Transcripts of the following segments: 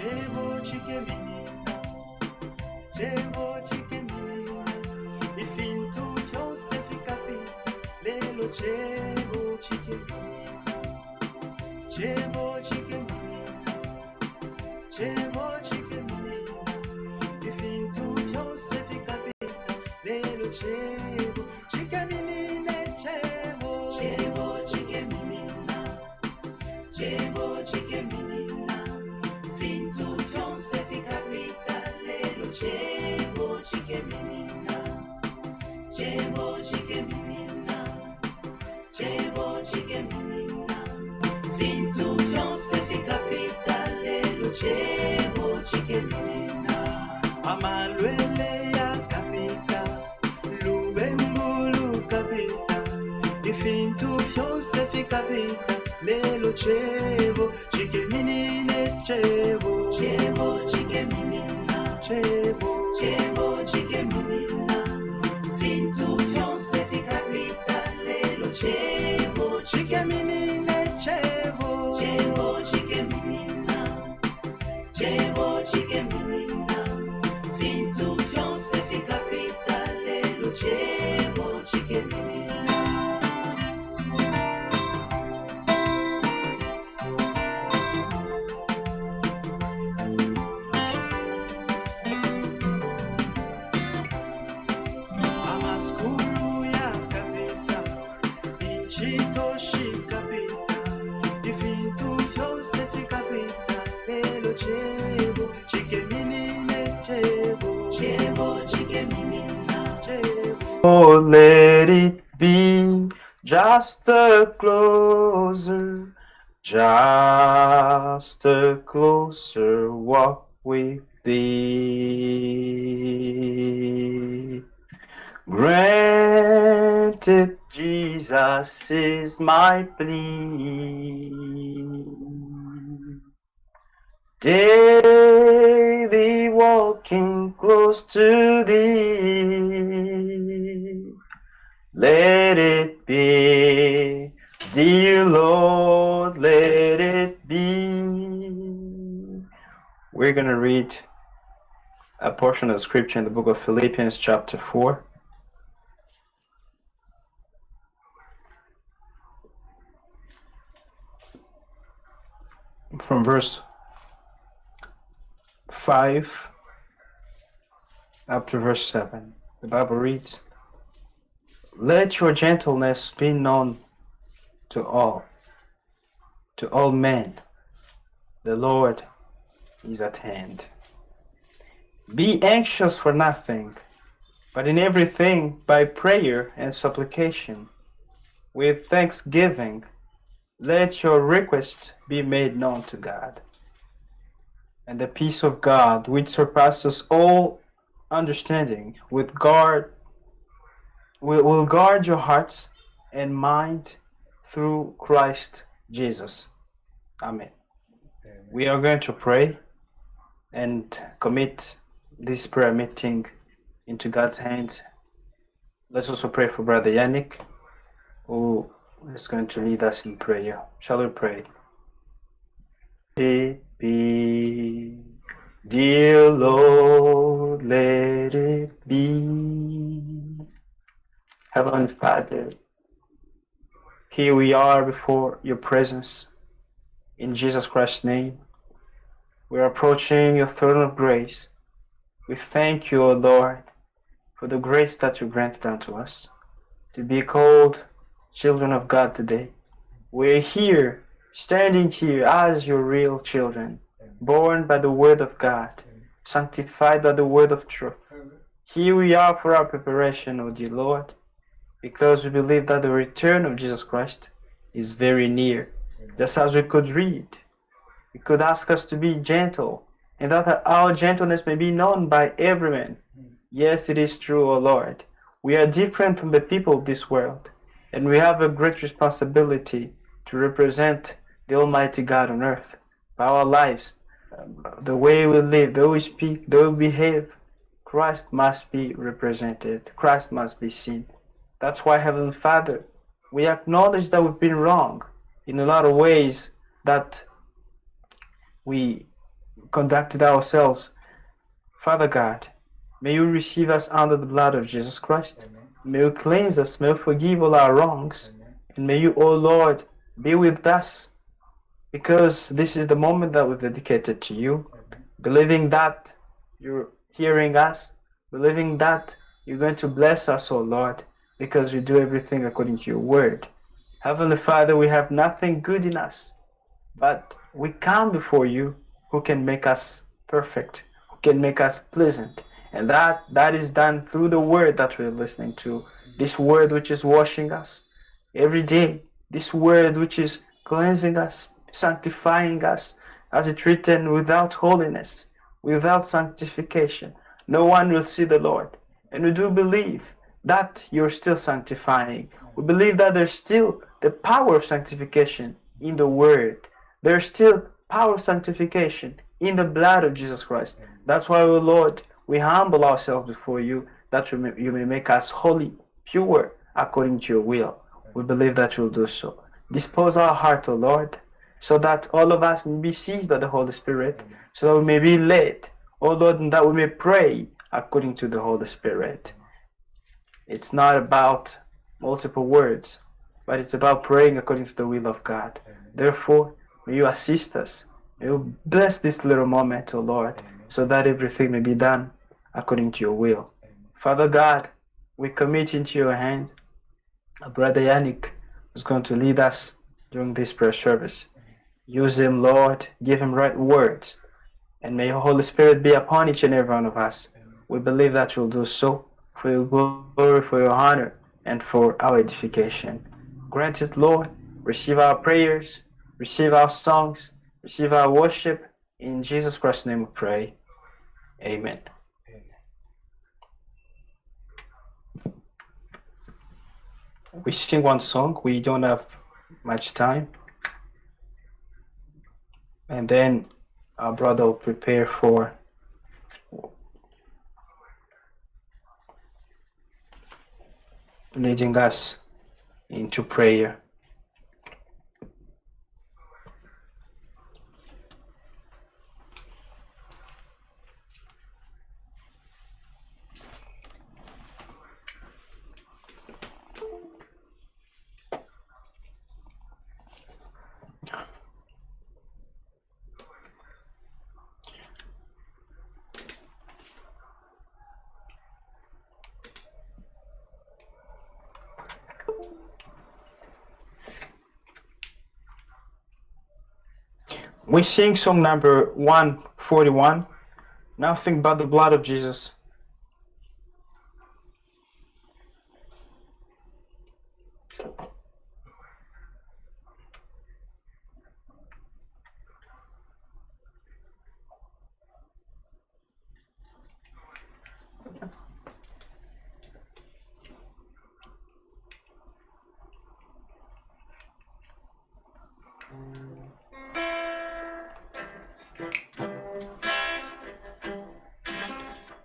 Chebo chikemini, chebo chikemini, ifintu fyonse fikapita, lelo chebo chikemini, chebo chikemini, chebo chikemini, ifintu fyonse fikapita, lelo chebo chikemini ne chebo, chebo chikemini, chebo chikemini. Fintu fyonse fikapita lelo chebo chikeminina chebo chikeminina chebo chikeminina Fintu fyonse fikapita lelo chebo chikeminina Amalwele ya kapita lubembulu kapita Ifintu fyonse fikapita lelo chebo chikeminine chebo chebo chikeminina chebo chebo chikeminina Fintu fyonse fikapita lelo chebo chikeminine chebo chebo chikeminina chebo chikeminina Fintu fyonse fikapita lelo chebo chikeminina Oh, let it be just a closer walk with thee. Granted, Jesus is my plea. Daily walking close to thee. Let it be, dear Lord, let it be. We're going to read a portion of scripture in the book of Philippians chapter 4. From verse 5 up to verse 7. The Bible reads, "Let your gentleness be known to all men. The Lord is at hand. Be anxious for nothing, but in everything by prayer and supplication, with thanksgiving, let your request be made known to God. And the peace of God, which surpasses all understanding, will guard your hearts and mind through Christ Jesus." Amen. Amen. We are going to pray and commit this prayer meeting into God's hands. Let's also pray for Brother Yannick, who is going to lead us in prayer. Shall we pray? It be, dear Lord, let it be. Heavenly Father, here we are before your presence. In Jesus Christ's name, we are approaching your throne of grace. We thank you, O Lord, for the grace that you granted unto us to be called children of God today. We're here, standing here as your real children, born by the word of God, sanctified by the word of truth. Here we are for our preparation, O dear Lord, because we believe that the return of Jesus Christ is very near. Just as we could read, you could ask us to be gentle, and that our gentleness may be known by everyone. Yes, it is true, O Lord. We are different from the people of this world, and we have a great responsibility to represent the Almighty God on earth by our lives. The way we live, the way we speak, the way we behave, Christ must be represented. Christ must be seen. That's why, Heavenly Father, we acknowledge that we've been wrong in a lot of ways, that we conducted ourselves. Father God, may you receive us under the blood of Jesus Christ. May you cleanse us, may you forgive all our wrongs, and may you, O Lord, be with us, because this is the moment that we've dedicated to you, believing that you're hearing us, believing that you're going to bless us, O Lord, because we do everything according to your word. Heavenly Father, we have nothing good in us, but we come before you who can make us perfect, who can make us pleasant. And that is done through the word that we're listening to, this word which is washing us every day, this word which is cleansing us, sanctifying us, as it's written, without holiness, without sanctification, no one will see the Lord. And we do believe that you're still sanctifying. We believe that there's still the power of sanctification in the word. There's still power of sanctification in the blood of Jesus Christ. That's why, O Lord, we humble ourselves before you, that you may make us holy, pure, according to your will. We believe that you'll do so. Dispose our heart, O Lord, so that all of us may be seized by the Holy Spirit, so that we may be led, O Lord, and that we may pray according to the Holy Spirit. It's not about multiple words, but it's about praying according to the will of God. Therefore, may you assist us. May you bless this little moment, O Lord, so that everything may be done according to your will. Father God, we commit into your hands our brother Yannick, who's going to lead us during this prayer service. Use him, Lord. Give him right words. And may your Holy Spirit be upon each and every one of us. We believe that you'll do so for your glory, for your honor, and for our edification. Grant it, Lord. Receive our prayers, receive our songs, receive our worship. In Jesus Christ's name we pray. Amen. We sing one song. We don't have much time. And then our brother will prepare for leading us into prayer. We sing song number 141, Nothing But the Blood of Jesus.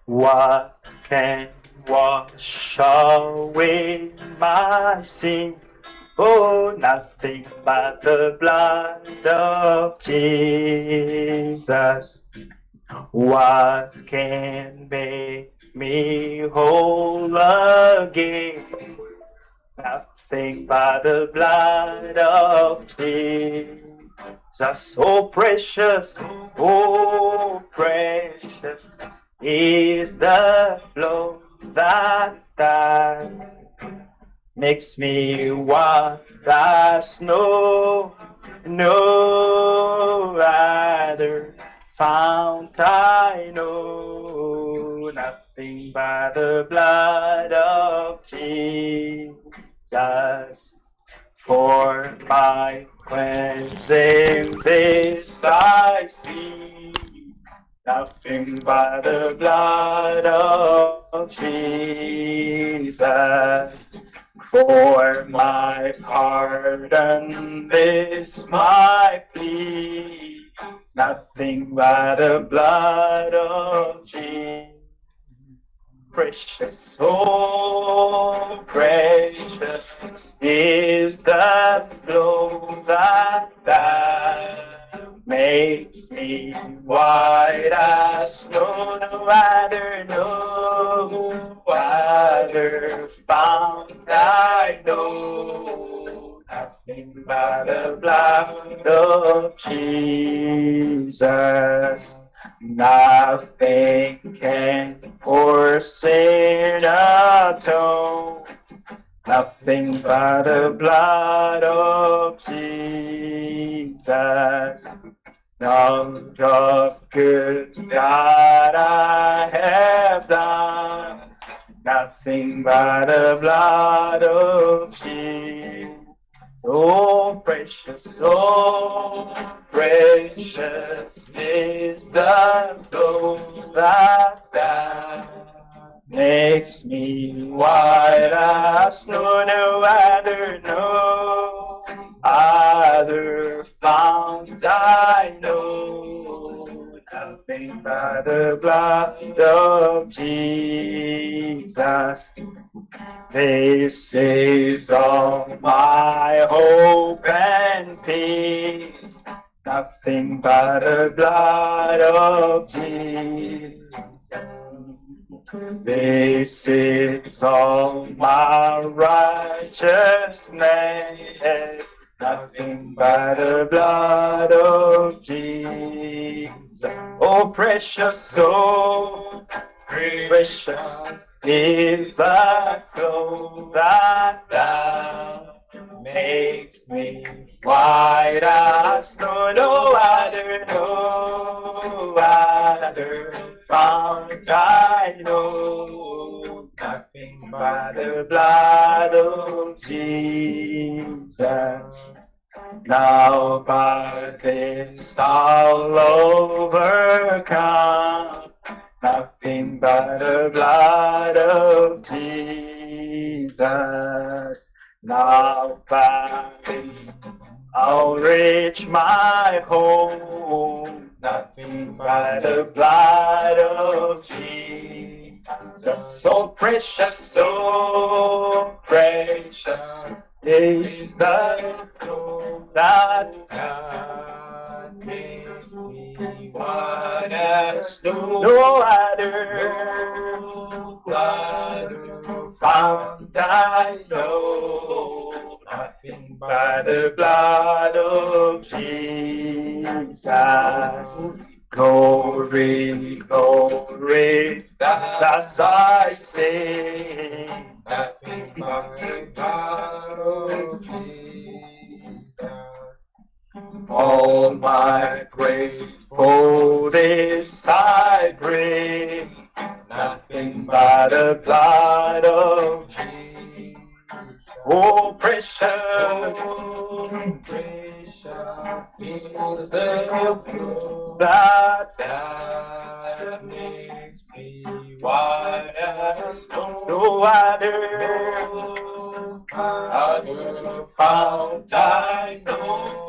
What can wash away my sin? Oh, nothing but the blood of Jesus. What can make me whole again? Nothing but the blood of Jesus. Oh, precious is the flow that makes me white as snow. No other fount I know, nothing but the blood of Jesus. For my cleansing this I see, nothing but the blood of Jesus. For my pardon this my plea, nothing but the blood of Jesus. Precious, oh precious is the flow that makes makes me white as snow. No other, no other found I know. Nothing but the blood of Jesus. Nothing can for sin atone. Nothing but the blood of Jesus. None of good that I have done. Nothing but the blood of Jesus. Oh, precious is the flow that makes me white as snow. No other fount I know. Nothing but the blood of Jesus. This is all my hope and peace. Nothing but the blood of Jesus. This is all my righteousness. Nothing but the blood of Jesus. Oh, precious soul, precious is the flow that makes me white as snow. No other fount I know. Nothing but the blood of Jesus. Now by this I'll overcome. Nothing but the blood of Jesus. Now by this I'll reach my home. Nothing but the blood of Jesus. So precious is the flow that makes me white as snow. No other fount I know. Nothing but the blood of Jesus. Glory, glory, that's I sing. Nothing but the blood of Jesus. All my praise for this I bring. Nothing but the blood of Jesus. Oh, precious is the flow that makes me white as snow. No other fount I know.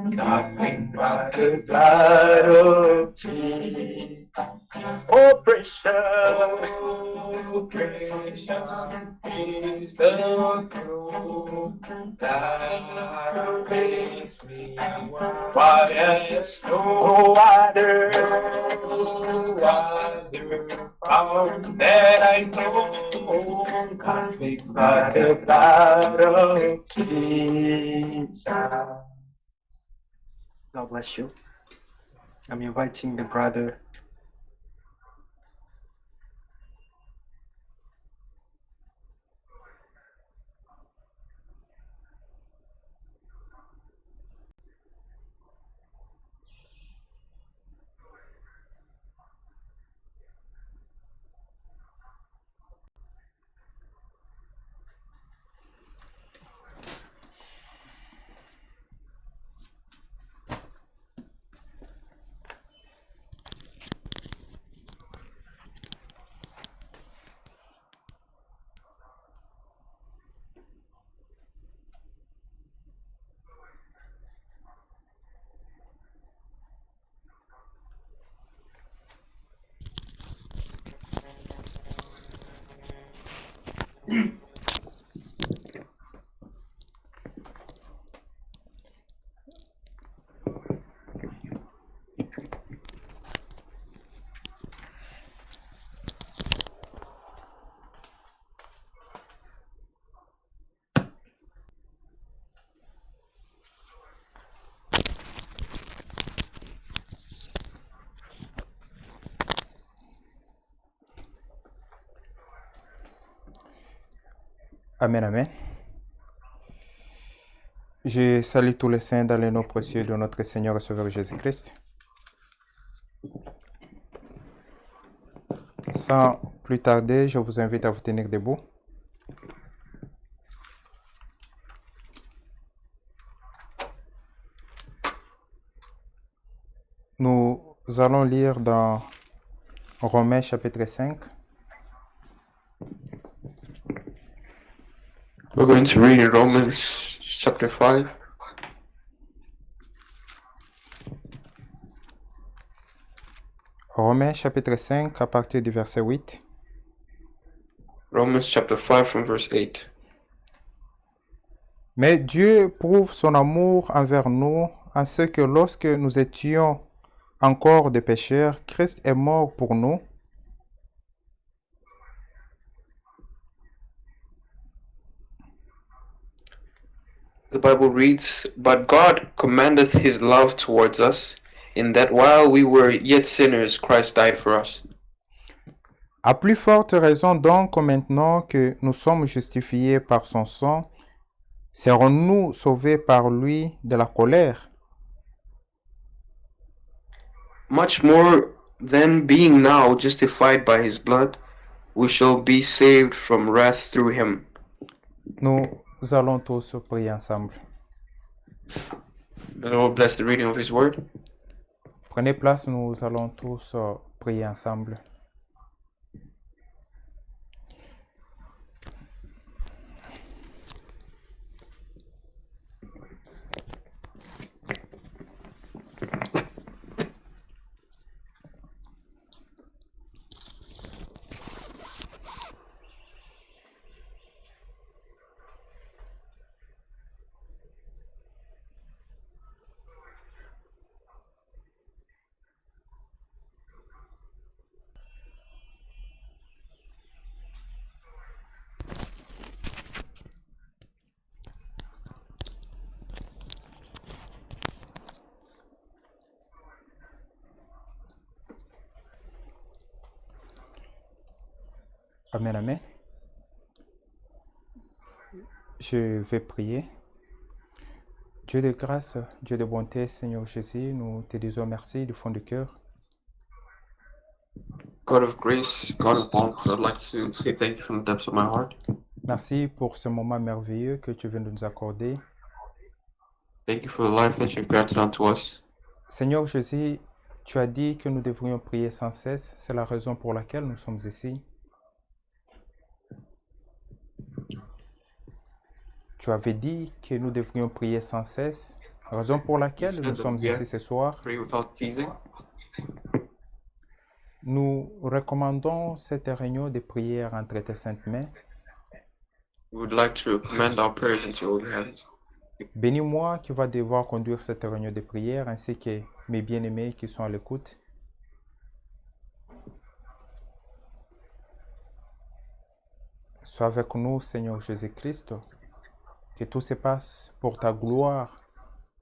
Nothing but the blood of Jesus. Oh, precious is the flow that makes me white as snow. No other fountain that I know. Nothing but the blood of Jesus. God bless you. I'm inviting the brother. Amen, amen. Je salue tous les saints dans le nom précieux de notre Seigneur et Sauveur Jésus-Christ. Sans plus tarder, je vous invite à vous tenir debout. Nous allons lire dans Romains chapitre 5. We're going to read in Romans chapter 5. Romains chapitre 5 à partir du verset 8. Romans chapter 5 from verse 8. Mais Dieu prouve son amour envers nous en ce que lorsque nous étions encore des pécheurs, Christ est mort pour nous. The Bible reads, But God commendeth his love towards us, in that while we were yet sinners, Christ died for us. À plus forte raison donc que maintenant que nous sommes justifiés par son sang, serons-nous sauvés par lui de la colère? Much more than being now justified by his blood, we shall be saved from wrath through him. Nous allons tous prier ensemble. The Lord bless the reading of his word. Prenez place, nous allons tous prier ensemble. Amen, amen. Je vais prier. Dieu de grâce, Dieu de bonté, Seigneur Jésus, nous te disons merci du fond du cœur. God of grace, God of bounty, I'd like to say thank you from the depths of my heart. Merci pour ce moment merveilleux que tu viens de nous accorder. Thank you for the life that you've granted unto us. Seigneur Jésus, tu as dit que nous devrions prier sans cesse. C'est la raison pour laquelle nous sommes ici. Tu avais dit que nous devrions prier sans cesse, raison pour laquelle nous sommes ici ce soir. Pray without teasing. Nous recommandons cette réunion de prière entre tes saintes mains. We would like to commend our prayers into your hands. Bénis-moi qui va devoir conduire cette réunion de prière, ainsi que mes bien-aimés qui sont à l'écoute. Sois avec nous, Seigneur Jésus-Christ. Que tout se passe pour ta gloire,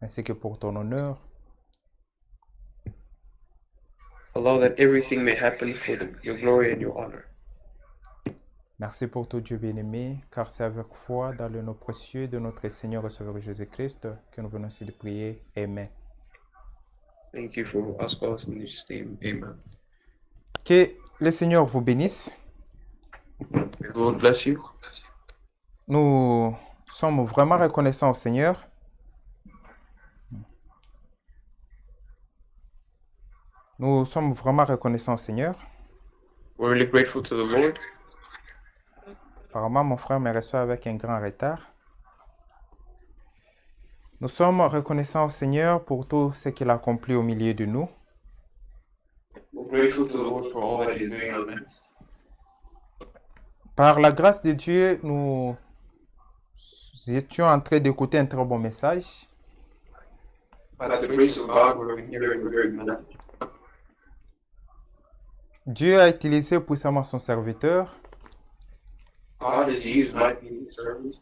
ainsi que pour ton honneur. Allow that everything may happen for your glory and your honor. Merci pour tout Dieu bien-aimé, car c'est avec foi dans le nom précieux de notre Seigneur et Sauveur Jésus-Christ que nous venons ici de prier. Amen. Thank you for us all in Jesus' name. Amen. Que le Seigneur vous bénisse. The Lord bless you. Nous sommes vraiment reconnaissants au Seigneur. Nous sommes vraiment reconnaissants au Seigneur. We're really grateful to the Lord. Apparemment, mon frère me reçoit avec un grand retard. Nous sommes reconnaissants au Seigneur pour tout ce qu'il a accompli au milieu de nous. We're grateful to the Lord for all that He's doing in our midst. Par la grâce de Dieu, nous étions en train d'écouter un très bon message. By the grace of God, we're hearing a very good message. Dieu a utilisé puissamment son serviteur God has used mightily His servants,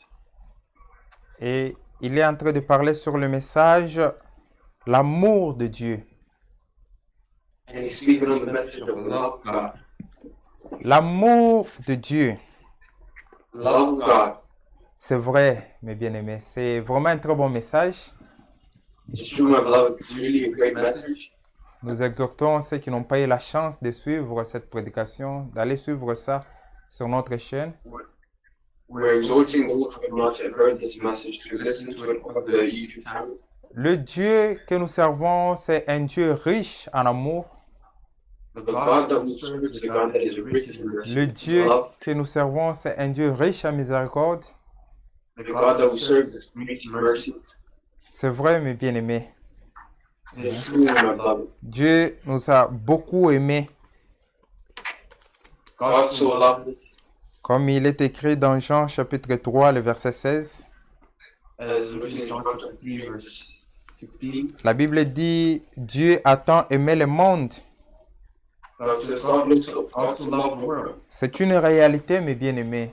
et il est en train de parler sur le message l'amour de Dieu. and He's speaking on the message of the love of God. L'amour de Dieu. Love of God. C'est vrai, mes bien-aimés. C'est vraiment un très bon message. It's true, my beloved. It's really a great message. Nous exhortons ceux qui n'ont pas eu la chance de suivre cette prédication, d'aller suivre ça sur notre chaîne. We're exhorting those who have not yet heard this message to listen to it on the YouTube channel. Le Dieu que nous servons, c'est un Dieu riche en amour. The God that we serve is a God that is rich in mercy. Le Dieu Love. que nous servons, c'est un Dieu riche en miséricorde. The God that we serve is rich in mercy. C'est vrai, mes bien-aimés. It's true, my beloved. Dieu nous a beaucoup aimés, God so loved us, comme il est écrit dans Jean chapitre 3, le verset 16. as written in John chapter 3, verse 16. La Bible dit, Dieu a tant aimé le monde. God says, God so loved the world. C'est une réalité, mes bien-aimés.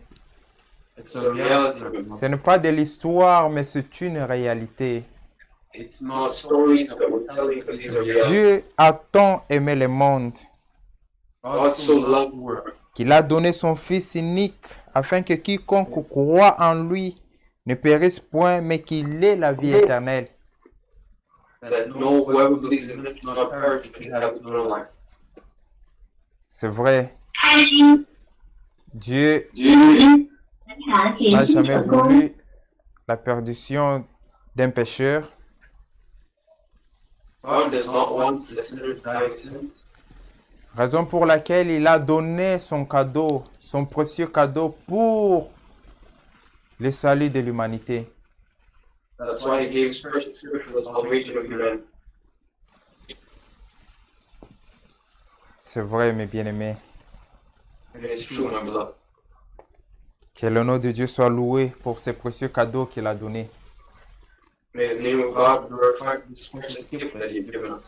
It's a reality, my beloved. Ce n'est pas de l'histoire, mais c'est une réalité. It's not stories that we're telling, but these are realities. Dieu a tant aimé le monde God so loved the world qu'il a donné son Fils unique afin que quiconque croit en lui ne périsse point, mais qu'il ait la vie éternelle. that no whoever believes in him should not perish but should have eternal life. C'est vrai. Dieu Dieu n'a jamais voulu la perdition d'un pécheur. God does not want the sinner to die of sin. Raison pour laquelle il a donné son cadeau, son précieux cadeau pour le salut de l'humanité. That's why he gave his precious spirit for the salvation of humanity. C'est vrai, mes bien-aimés. And it's true, my beloved. Que le nom de Dieu soit loué pour ce précieux cadeau qu'il a donné. May the name of God be glorified for this precious gift that he has given us.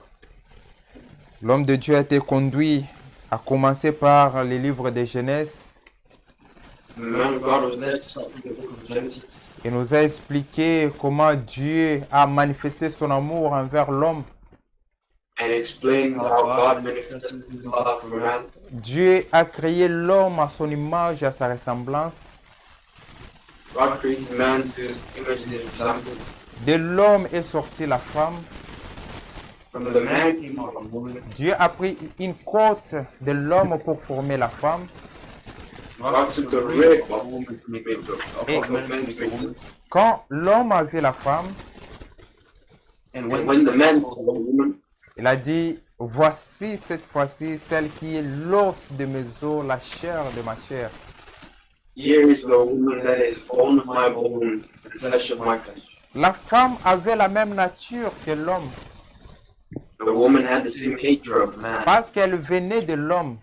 L'homme de Dieu a été conduit à commencer par les livres de Genèse. The man of God was led to start from the book of Genesis. Il nous a expliqué comment Dieu a manifesté son amour envers l'homme. And explained how God manifested his love for man. Dieu a créé l'homme à son image et à sa ressemblance. God created man to his image and his example. De l'homme est sortie la femme. From the man came out a woman. Dieu a pris une côte de l'homme pour former la femme. God took the rib of a woman to make a man to make a woman. Quand l'homme a vu la femme, And when the man saw the woman, il a dit, voici cette fois-ci celle qui est l'os de mes os, la chair de ma chair. here is the woman that is bone of my bone, the flesh of my flesh. La femme avait la même nature que l'homme The woman had the same nature of man parce qu'elle venait de l'homme.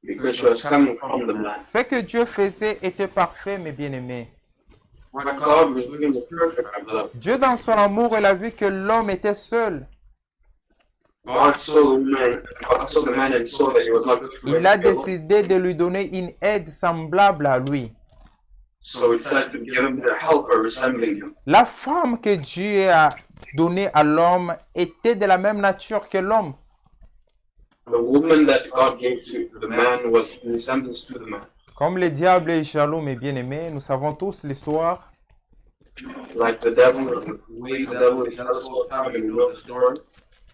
because she was coming from the man. Ce que Dieu faisait était parfait, mes bien-aimés. What God was doing was perfect, my beloved. Dieu, dans son amour, il a vu que l'homme était seul. God saw the man and saw that he was not good for Il a him. décidé de lui donner une aide semblable à lui. So he decided to give him the helper resembling him. La femme que Dieu a donnée à l'homme était de la même nature que l'homme. The woman that God gave to the man was in resemblance to the man. Comme le diable est jaloux, mes bien-aimés, nous savons tous l'histoire. Like the devil, the way the devil is jealous all the time, and we know the story.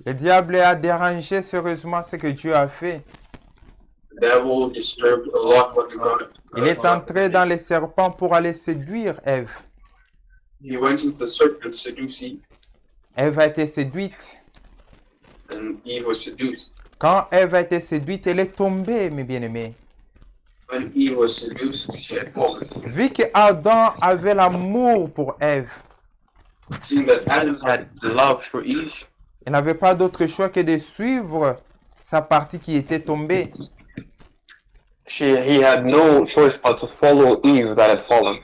Le diable a dérangé sérieusement ce que Dieu a fait. The devil disturbed a lot what God. Il est entré dans les serpents pour aller séduire Ève. He went into the serpent to seduce Eve, Ève a été séduite. and Eve was seduced. Quand Ève a été séduite, elle est tombée, mes bien-aimés. When Eve was seduced, she had fallen. Vu que Adam avait l'amour pour Ève, Seeing that Adam had love for Eve, il n'avait pas d'autre choix que de suivre sa partie qui était tombée. He had no choice but to follow Eve that had fallen.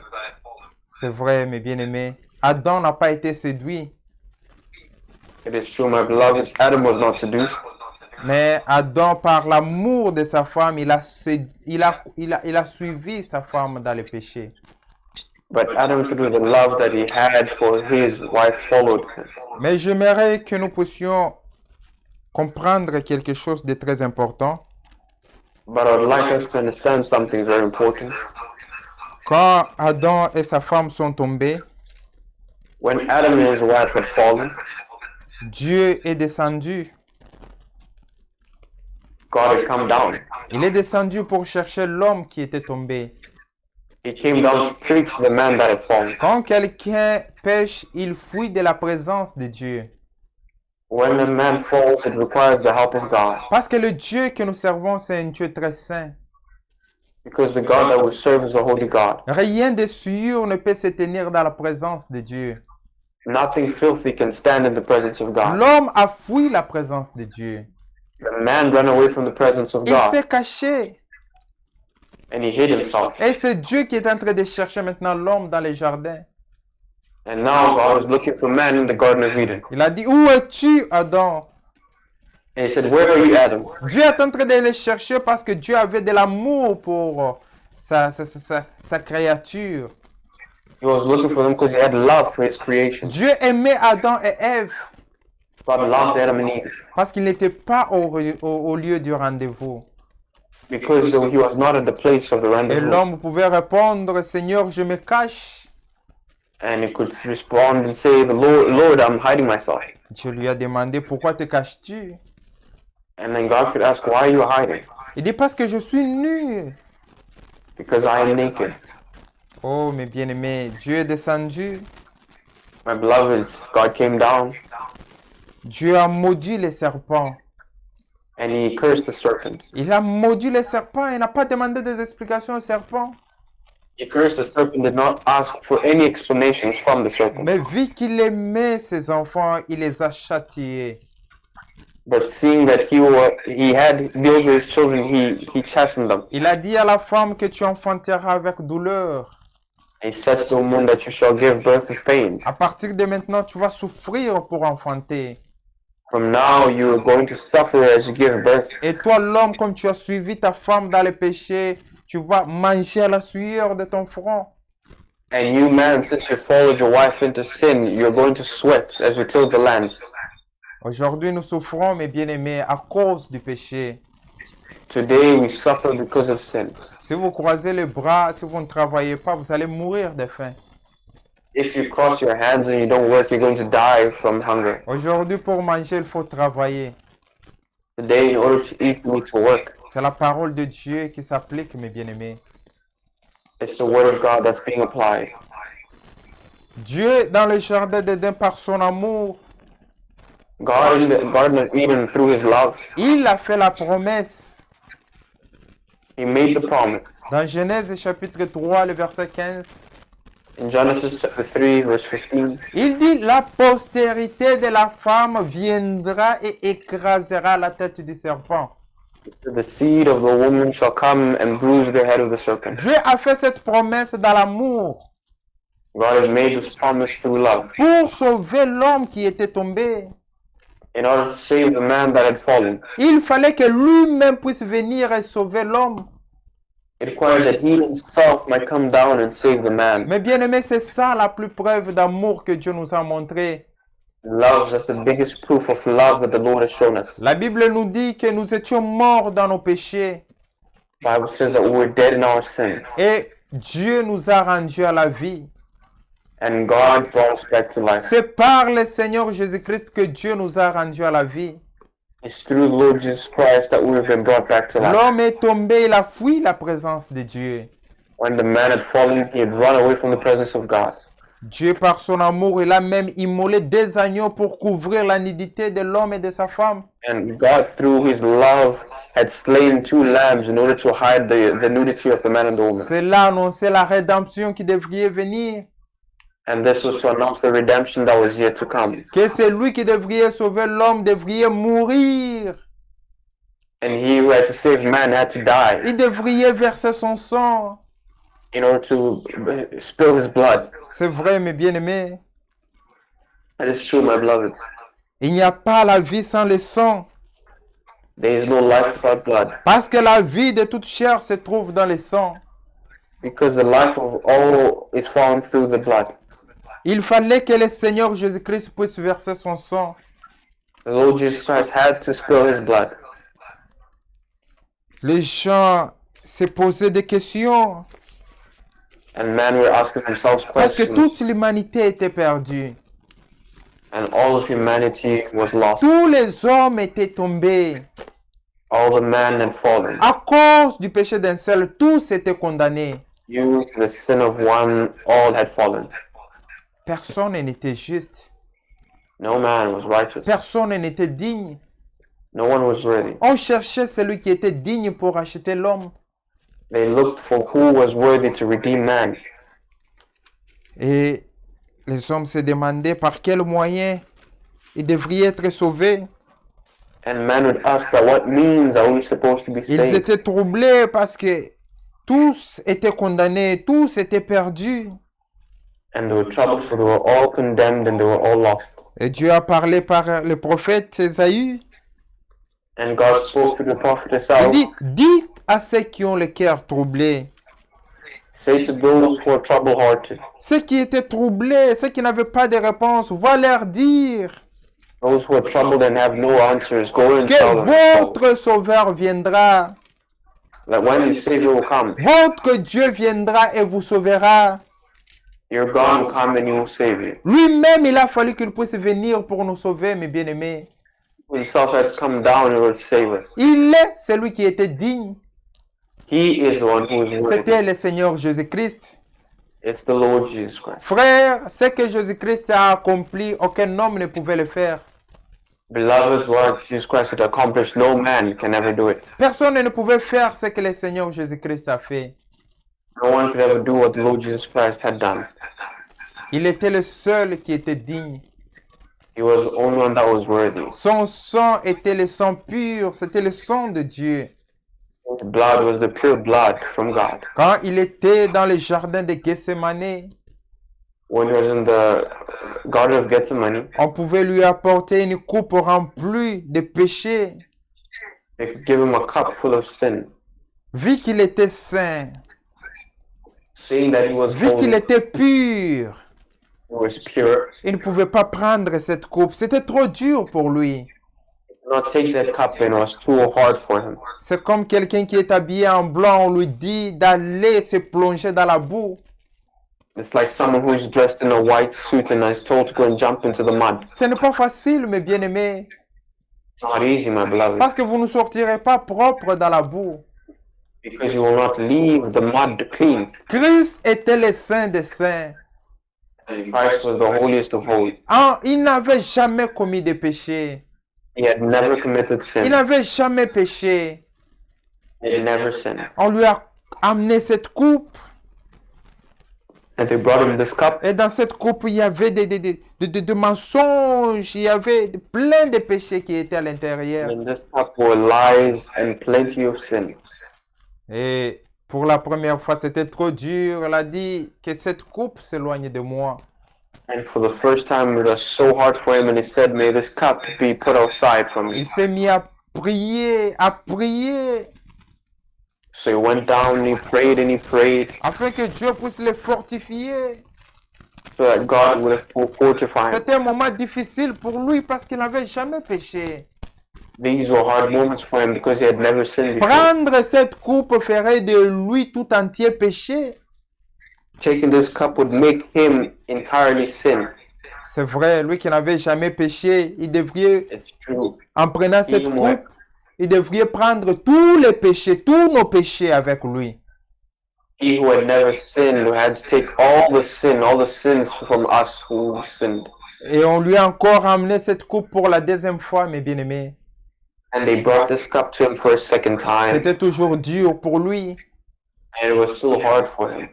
C'est vrai, mes bien-aimés. Adam n'a pas été séduit, It is true, my beloved, Adam was not seduced, mais Adam, par l'amour de sa femme, il a suivi sa femme dans le péché. but Adam, through the love that he had for his wife, followed him. Mais j'aimerais que nous puissions comprendre quelque chose de très important. But I would like us to understand something very important. Quand Adam et sa femme sont tombés, when Adam and his wife had fallen, Dieu est descendu. God had come down. Il est descendu pour chercher l'homme qui était tombé. He came down to preach to the man that had fallen. Quand quelqu'un pêche, il fuit de la présence de Dieu. When a man falls, it requires the help of God. Parce que le Dieu que nous servons, c'est un Dieu très saint. Because the God that we serve is a holy God. Rien de sûr ne peut se tenir dans la présence de Dieu. Nothing filthy can stand in the presence of God. L'homme a fui la présence de Dieu. The man ran away from the presence of Il God s'est caché. and he hid himself. Et c'est Dieu qui est en train de chercher maintenant l'homme dans les jardins. And now God was looking for man in the Garden of Eden. Il a dit, où es-tu, Adam? And he said, where are you, Adam? Dieu est en train de le chercher parce que Dieu avait de l'amour pour sa créature. He was looking for them because he had love for his creation. Dieu aimait Adam et Ève God loved Adam and Eve parce qu'ils n'étaient pas au lieu du rendez-vous. because he was not at the place of the Et rendezvous. l'homme pouvait répondre, Seigneur, je me cache. And he could respond and say, the Lord, I'm hiding myself. Dieu lui a demandé, pourquoi te caches-tu? And then God could ask, why are you hiding? Il dit, parce que je suis nu. Because I am naked. Oh, mes bien-aimés, Dieu est descendu. My beloveds, God came down Dieu a maudit les serpents. and he cursed the serpent. Il a maudit les serpents. Il n'a pas demandé des explications aux serpents. He cursed the serpent, did not ask for any explanations from the serpent. Mais vu qu'il aimait ses enfants, il les a châtiés. But seeing that he had deals with his children, he chastened them. Il a dit à la femme que tu enfanteras avec douleur. He said to the woman that you shall give birth with pains. À partir de maintenant, tu vas souffrir pour enfanter. From now you are going to suffer as you give birth. Et toi, l'homme, comme tu as suivi ta femme dans le péché, tu vas manger à la sueur de ton front. And you, man, since you followed your wife into sin, you're going to sweat as you till the lands. Aujourd'hui, nous souffrons, mes bien-aimés, à cause du péché. Today we suffer because of sin. Si vous croisez les bras, si vous ne travaillez pas, vous allez mourir de faim. If you cross your hands and you don't work, you're going to die from hunger. Aujourd'hui, pour manger, il faut travailler. Today, in order to eat, you need to work. C'est la parole de Dieu qui s'applique, mes bien-aimés. It's the word of God that's being applied. Dieu, dans le jardin d'Éden, par son amour, God in the Garden of Eden, through his love, il a fait la promesse. he made the promise. Dans Genèse chapitre 3, le verset 15, In Genesis chapter 3, verse 15, il dit, la postérité de la femme viendra et écrasera la tête du serpent. the seed of the woman shall come and bruise the head of the serpent. Dieu a fait cette promesse dans l'amour God had made this promise through love pour sauver l'homme qui était tombé. in order to save the man that had fallen. Il fallait que lui-même puisse venir et sauver l'homme. It required that he himself might come down and save the man. Mais bien aimé, c'est ça la plus preuve d'amour que Dieu nous a montré. Love, that's the biggest proof of love that the Lord has shown us. La Bible nous dit que nous étions morts dans nos péchés The Bible says that we were dead in our sins, et Dieu nous a rendus à la vie. and God brought us back to life. C'est par le Seigneur Jésus-Christ que Dieu nous a rendus à la vie. It's through the Lord Jesus Christ that we have been brought back to life. L'homme est tombé, il a fui la présence de Dieu. When the man had fallen, he had run away from the presence of God. Dieu, par son amour, il a même immolé des agneaux pour couvrir la nudité de l'homme et de sa femme. And God, through his love, had slain 2 lambs in order to hide the nudity of the man and the woman. Cela annonçait la rédemption qui devrait venir. And this was to announce the redemption that was yet to come. Que celui qui devrait sauver l'homme devrait mourir. And he who had to save man had to die Il devrait verser son sang. in order to spill his blood. C'est vrai, mes bien-aimés. That is true, my beloved. Il n'y a pas la vie sans le sang. There is no life without blood. Parce que la vie de toute chair se trouve dans le sang. Because the life of all is found through the blood. Il fallait que le Seigneur Jésus-Christ puisse verser son sang. The Lord Jesus Christ had to spill his blood. Les gens se posaient des questions. And men were asking themselves Parce que questions, toute l'humanité était perdue. and all of humanity was lost. Tous les hommes étaient tombés. All the men had fallen. À cause du péché d'un seul, tous étaient condamnés. Due to the sin of one, all had fallen. Personne n'était juste. No man was righteous. Personne n'était digne. No one was worthy. On cherchait celui qui était digne pour racheter l'homme. They looked for who was worthy to redeem man. Et les hommes se demandaient par quel moyen ils devraient être sauvés. And man would ask, by what means are we supposed to be Ils saved? étaient troublés parce que tous étaient condamnés, tous étaient perdus. And they were troubled, for they were all condemned and they were all lost. Et Dieu a parlé par le prophète Ésaïe. And God spoke to the prophet Il Isaiah, dit, dites à ceux qui ont le cœur troublé. say to those who are trouble-hearted, Ceux qui étaient troublés, ceux qui n'avaient pas de réponse, va leur dire those who are troubled and have no answers, go and que tell them votre sauveur viendra. that when the Savior will come, Votre Dieu viendra et vous sauvera. your God will come and He will save you. Lui-même, il a fallu qu'il puisse venir pour nous sauver, mes bien-aimés. Himself has come down in order to save us. Il est celui qui était digne. He is the one who is worthy. C'était le Seigneur Jésus-Christ. It's the Lord Jesus Christ. Frère, ce que Jésus-Christ a accompli, aucun homme ne pouvait le faire. Beloved, what Jesus Christ had accomplished, no man can ever do it. Personne ne pouvait faire ce que le Seigneur Jésus-Christ a fait. No one could ever do what the Lord Jesus Christ had done. Il était le seul qui était digne. He was the only one that was worthy. Son sang était le sang pur, c'était le sang de Dieu. His blood was the pure blood from God. Quand il était dans le jardin de Gethsemane, When he was in the Garden of Gethsemane, on pouvait lui apporter une coupe remplie de péchés. they could give him a cup full of sin, Vu qu'il était saint, saying that he was vu qu'il holy, était pur, he was pure. il ne pouvait pas prendre cette coupe. C'était trop dur pour lui. He could not take that cup, and it was too hard for him. C'est comme quelqu'un qui est habillé en blanc, on lui dit d'aller se plonger dans la boue. It's like someone who is dressed in a white suit and is told to go and jump into the mud. Ce n'est pas facile, mes bien-aimés, It's not easy, my beloved, parce que vous ne sortirez pas propre dans la boue. because you will not leave the mud clean. Christ était le saint des saints. Christ was the holiest of holies. Ah, il n'avait jamais commis de péché. He had never committed Il sin. n'avait jamais péché. He had never sinned. On lui a amené cette coupe. And they brought him this cup, Et dans cette coupe, il y avait des mensonges. Il y avait plein de péchés qui étaient à l'intérieur. and in this cup were lies and plenty of sin. Et pour la première fois, c'était trop dur. Il a dit que cette coupe s'éloigne de moi. And for the first time, it was so hard for him, and he said, "May this cup be put outside from me." Il s'est mis à prier, à prier, So he went down and he prayed, afin que Dieu puisse le fortifier. so that God would fortify him. C'était un moment difficile pour lui parce qu'il n'avait jamais péché. These were hard moments for him because he had never sinned before. Prendre cette coupe ferait de lui tout entier péché. Taking this cup would make him entirely sin. C'est vrai, lui qui n'avait jamais péché, il devrait, It's true. en prenant cette Il- coupe, il devrait prendre tous les péchés, tous nos péchés avec lui. He who had never sinned had to take all the sins from us who sinned. Et on lui a encore amené cette coupe pour la deuxième fois, mes bien-aimés. And they brought this cup to him for a second time, C'était toujours dur pour lui. and it was still hard for him.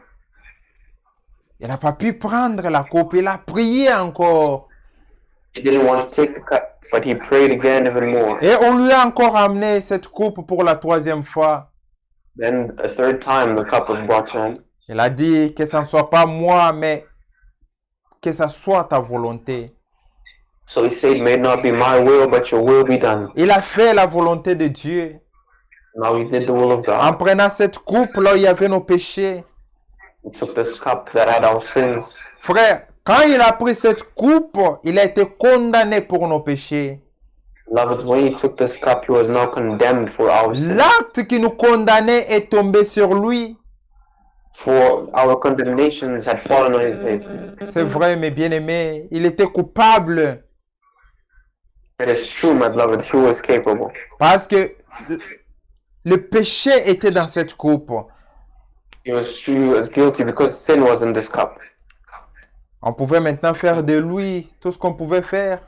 Il n'a pas pu prendre la coupe, il a prié encore. He didn't want to take the cup, but he prayed again even more. Et on lui a encore amené cette coupe pour la troisième fois. Then a third time the cup was brought to him. Il a dit que ce ne soit pas moi, mais que ce soit ta volonté. So he said, "May it not be my will, but your will be done." Il a fait la volonté de Dieu. Now he did the will of En God. prenant cette coupe, là, il y avait nos péchés. He took this cup that had our sins. Frère, quand il a pris cette coupe, il a été condamné pour nos péchés. Beloved, when he took this cup, he was now condemned for our sins. L'acte qui nous condamnait est tombé sur lui. For our condemnations had fallen on his head. C'est vrai, mes bien-aimés, il était coupable It is true, my beloved, he was capable. parce que le péché était dans cette coupe. He was guilty because sin was in this cup. On pouvait maintenant faire de lui tout ce qu'on pouvait faire.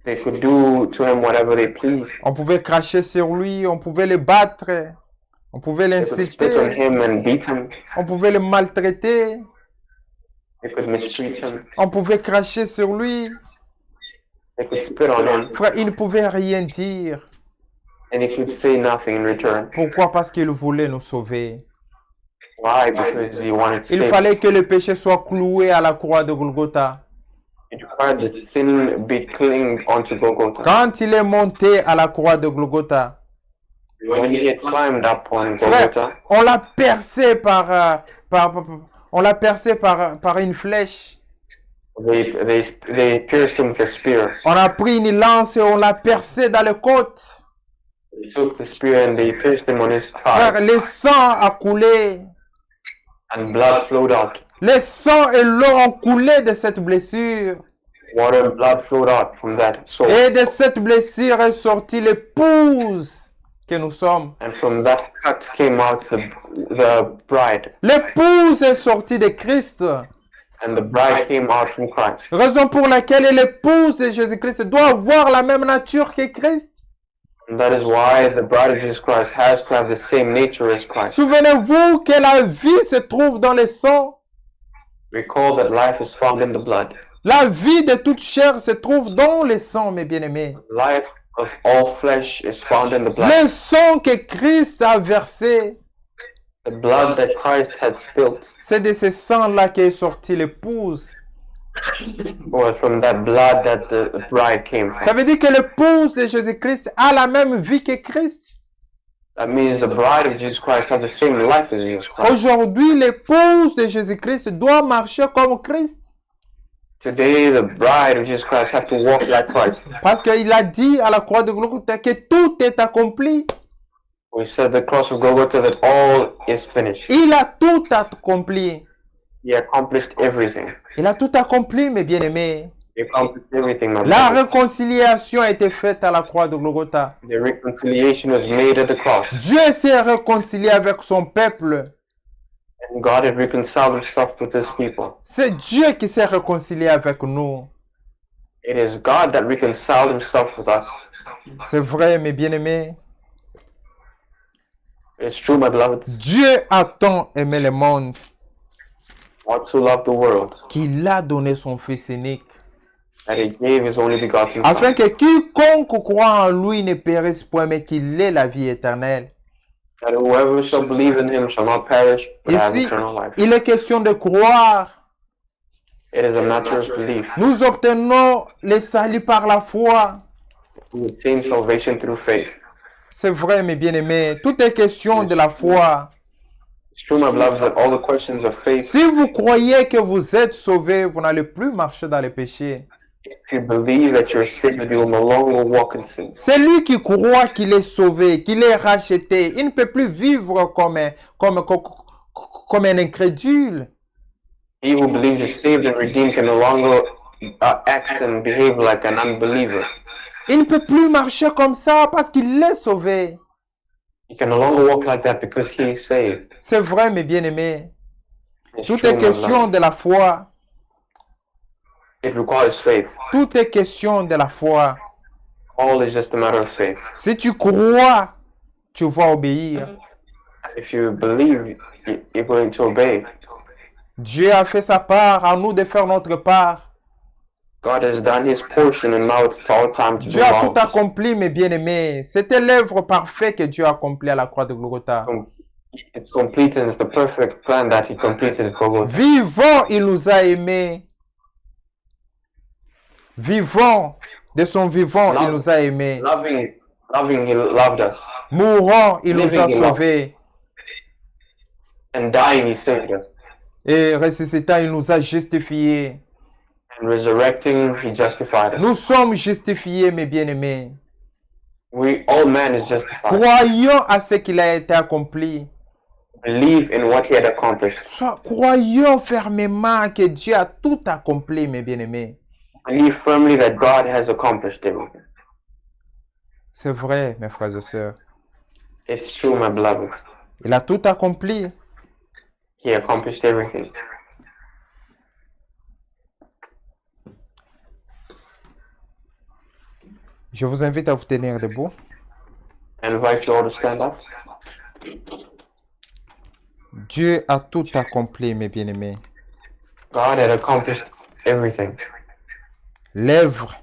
They could do to him whatever they pleased. On pouvait cracher sur lui, on pouvait le battre, on pouvait They could spit on l'insulter, him and beat him. on pouvait le maltraiter, They could mistreat him. on pouvait cracher sur lui. They could spit on him. Frère, il ne pouvait rien dire. And he could say nothing in return. Pourquoi? Parce qu'il voulait nous sauver. Why? Because he wanted to Il save. fallait que le péché soit cloué à la croix de Golgotha. It required that sin be clinged onto Golgotha. Quand il est monté à la croix de Golgotha, When he had climbed up on frère, Golgotha, on l'a percé on l'a percé par une flèche. they pierced him with a spear. On a pris une lance et on l'a percé dans les côtes. They took the spear and they pierced him on his Frère, thigh, le sang a coulé. and blood flowed out. Le sang et l'eau ont coulé de cette blessure. Water and blood flowed out from that soul. Et de cette blessure est sortie l'épouse que nous sommes. And from that cut came out the bride. L'épouse est sortie de Christ. And the bride came out from Christ. Raison pour laquelle l'épouse de Jésus-Christ doit avoir la même nature que Christ. And that is why the bride of Jesus Christ has to have the same nature as Christ. Souvenez-vous que la vie se trouve dans le sang. Recall that life is found in the blood. La vie de toute chair se trouve dans le sang, mes bien-aimés. Life of all flesh is found in the blood. Le sang que Christ a versé, The blood that Christ had spilt c'est de ce sang-là qu'est sortie l'épouse. was from that blood that the bride came Ça from. veut dire que l'épouse de Jésus-Christ a la même vie que Christ. That means the bride of Jesus Christ has the same life as Jesus Christ. Aujourd'hui, l'épouse de Jésus-Christ doit marcher comme Christ. Today, the bride of Jesus Christ have to walk like Christ. Parce qu'il a dit à la croix de Golgotha que tout est accompli. We said the cross of Golgotha that all is finished. Il a tout accompli. He accomplished everything. Il a tout accompli, mes bien-aimés. He accomplished everything, my La brother. réconciliation a été faite à la croix de Golgotha. The reconciliation was made at the cross. Dieu s'est réconcilié avec son peuple. And God had reconciled himself with his people. C'est Dieu qui s'est réconcilié avec nous. It is God that reconciled himself with us. C'est vrai, mes bien-aimés. It's true, my beloved. Dieu a tant aimé le monde God so loved the world qu'il a donné son Fils unique, that he gave his only begotten afin Son, que quiconque croit en lui ne périsse point, mais qu'il ait la vie éternelle. that whoever shall believe in him shall not perish, but have Ici, eternal life. il est question de croire. It is a matter of belief. Nous obtenons le salut par la foi. We obtain salvation through faith. C'est vrai, mes bien-aimés. Tout est question de la foi. It's true, my beloved, that all the questions of faith, Si vous croyez que vous êtes sauvés, vous n'allez plus marcher dans les péchés. if you believe that you're saved, you will no longer walk in sin. Celui qui croit qu'il est sauvé, qu'il est racheté, il ne peut plus vivre comme un incrédule. He who believes is saved and redeemed can no longer act and behave like an unbeliever. Il ne peut plus marcher comme ça parce qu'il est sauvé. He can no longer walk like that because he is saved. C'est vrai, mes bien-aimés. It's Tout true, est my question beloved. de la foi. It requires faith. Tout est question de la foi. All is just a matter of faith. Si tu crois, tu vas obéir. If you believe, you're going to obey. Dieu a fait sa part, à nous de faire notre part. God has done his portion and now it's our time to do Dieu a tout ours. accompli, mes bien-aimés. C'était l'œuvre parfaite que Dieu a accomplie à la croix de Golgotha. It's complete and it's the perfect plan that he completed at Golgotha. Vivant, il nous a aimés. Vivant, de son vivant, il nous a aimés. Loving, he loved us. Mourant, il nous a Living in love. sauvés. And dying, he saved us. Et ressuscitant, il nous a justifiés. And resurrecting, he justified us. Nous sommes justifiés, mes bien-aimés. All man is justified. Croyons à ce qu'il a été accompli. Believe in what he had accomplished. Croyons fermement que Dieu a tout accompli, mes bien-aimés. Believe firmly that God has accomplished everything. C'est vrai, mes frères et sœurs. It's true, my beloved. Il a tout accompli. He accomplished everything. Je vous invite à vous tenir debout. I invite you all to stand up. Dieu a tout accompli, mes bien-aimés. God had accomplished everything. L'œuvre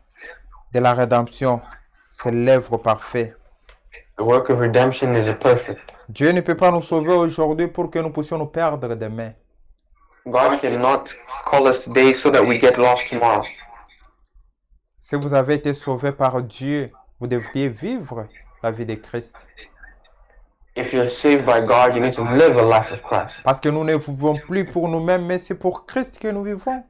de la rédemption, c'est l'œuvre parfaite. The work of redemption is perfect. Dieu ne peut pas nous sauver aujourd'hui pour que nous puissions nous perdre demain. God cannot call us today so that we get lost tomorrow. Si vous avez été sauvé par Dieu, vous devriez vivre la vie de Christ. If you're saved by God, you need to live a life of Christ. Parce que nous ne vivons plus pour nous-mêmes, mais c'est pour Christ que nous vivons.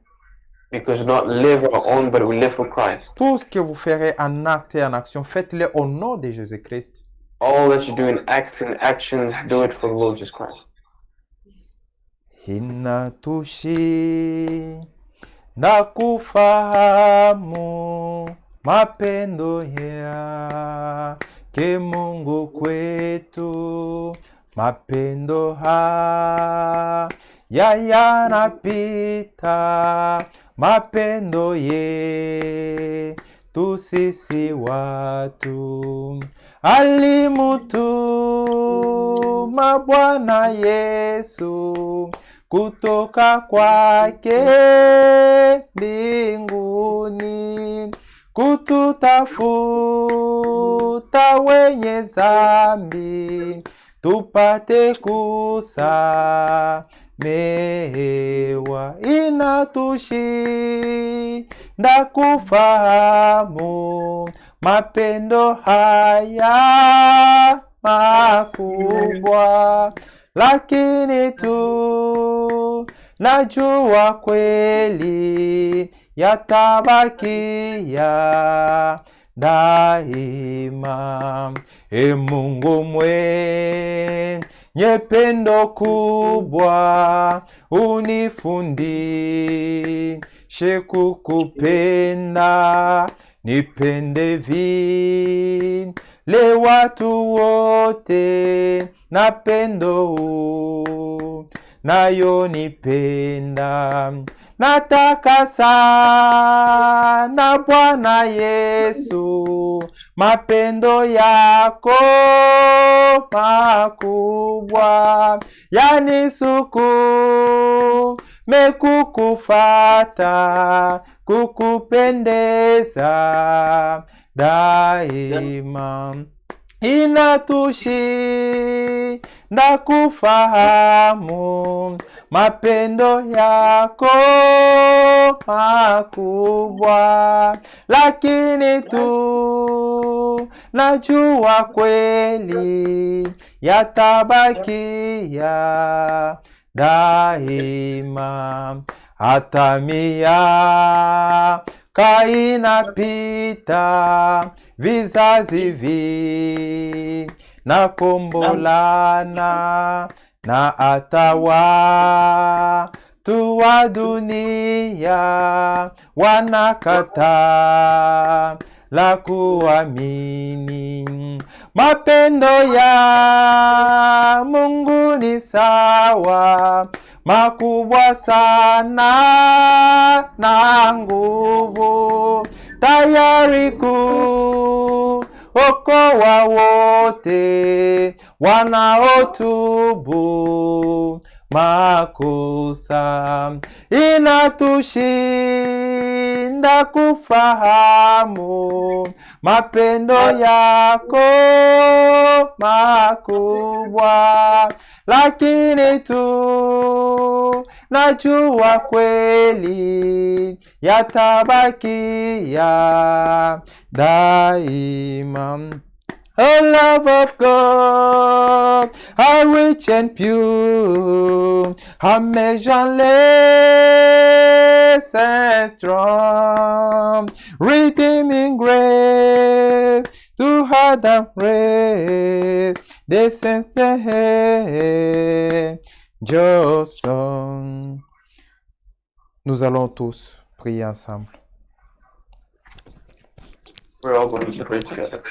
Because we not live our own, but we live for Christ. Tout ce que vous ferez en acte et en action, faites-le au nom de Jésus-Christ. All that you do in acts and actions, do it for the Lord Jesus Christ. Inatushi na kufahamu mapendo yake Mungu kwetu, mapendo haya yanapita, mapendo yetu sisi watu. Alimutuma Bwana Yesu kutoka kwake mbinguni kututafuta wenye dhambi tupate kusamehewa. Inatushinda kufahamu mapendo haya makubwa, lakini najua kweli yatabakia daima. E Mungu mwenye pendo kubwa, unifundishe kukupenda, nipende vile watu wote na pendo nayo nipenda. Nataka sana Bwana Yesu, mapendo yako makubwa yanisukume kukufata, kukupendeza daima. Inatushinda kufahamu mapendo yako makubwa, lakini najua kweli yatabakia daima. Hata miaka inapita, vizazi vinakombolana, na hata watu wa dunia wanakataa la kuamini. Mapendo ya Mungu ni sawa, makubwa sana na nguvu, tayari kuokoa wote wanaotubu makosa. Inatushinda kufahamu mapendo yako makubwa, lakini najua kweli yatabakia daima. O love of God, how rich and pure, how measureless and strong, redeeming grace to Adam race, This is the angel song. Nous allons tous prier ensemble. We're all going to pray together.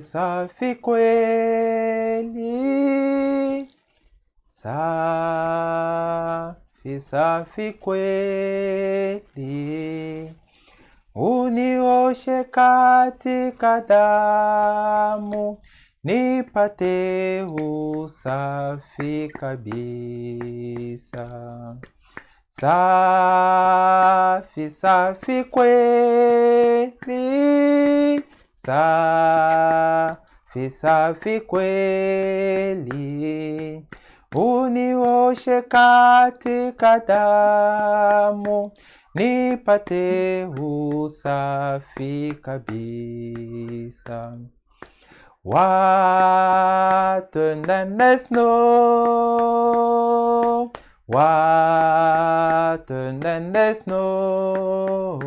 Safi kweli, safi kweli, unioshe katika damu, nipate usafi kabisa. Safi kweli, safi kweli, unioshe katika damu, nipate usafi kabisa. What a snow, what a snow.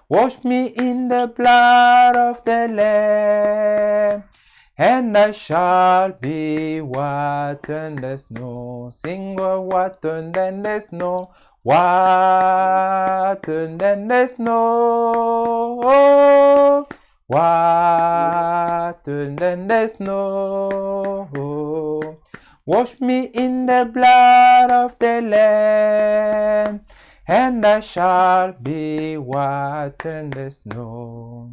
Wash me in the blood of the Lamb, and I shall be white in the snow. Sing white in the snow, white in the snow, white in the snow. Wash me in the blood of the Lamb, and I shall be white in the snow.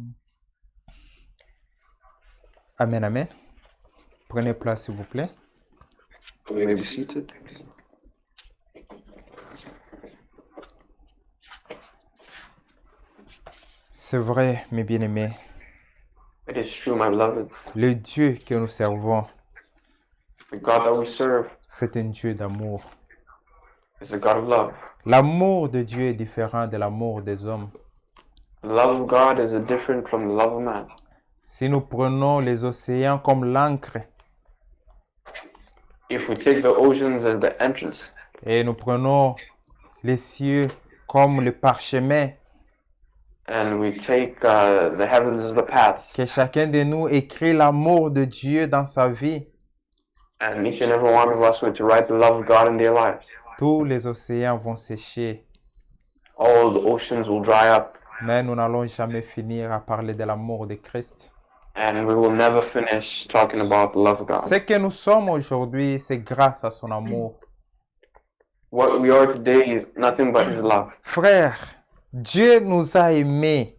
Amen, amen. Prenez place, s'il vous plaît. You may be seated. C'est vrai, mes bien-aimés, It is true, my beloved. le Dieu que nous servons, The God that we serve c'est un Dieu d'amour. is a God of love. L'amour de Dieu est différent de l'amour des hommes. The love of God is different from the love of man. Si nous prenons les océans comme l'encre If we take the oceans as the entrance, et nous prenons les cieux comme le parchemin, and we take the heavens as the paths, que chacun de nous écrit l'amour de Dieu dans sa vie, and each and every one of us were to write the love of God in their lives, tous les océans vont sécher, all the oceans will dry up, mais nous n'allons jamais finir à parler de l'amour de Christ. and we will never finish talking about the love of God. Ce que nous sommes aujourd'hui, c'est grâce à son amour. What we are today is nothing but His love. Frère, Dieu nous a aimés.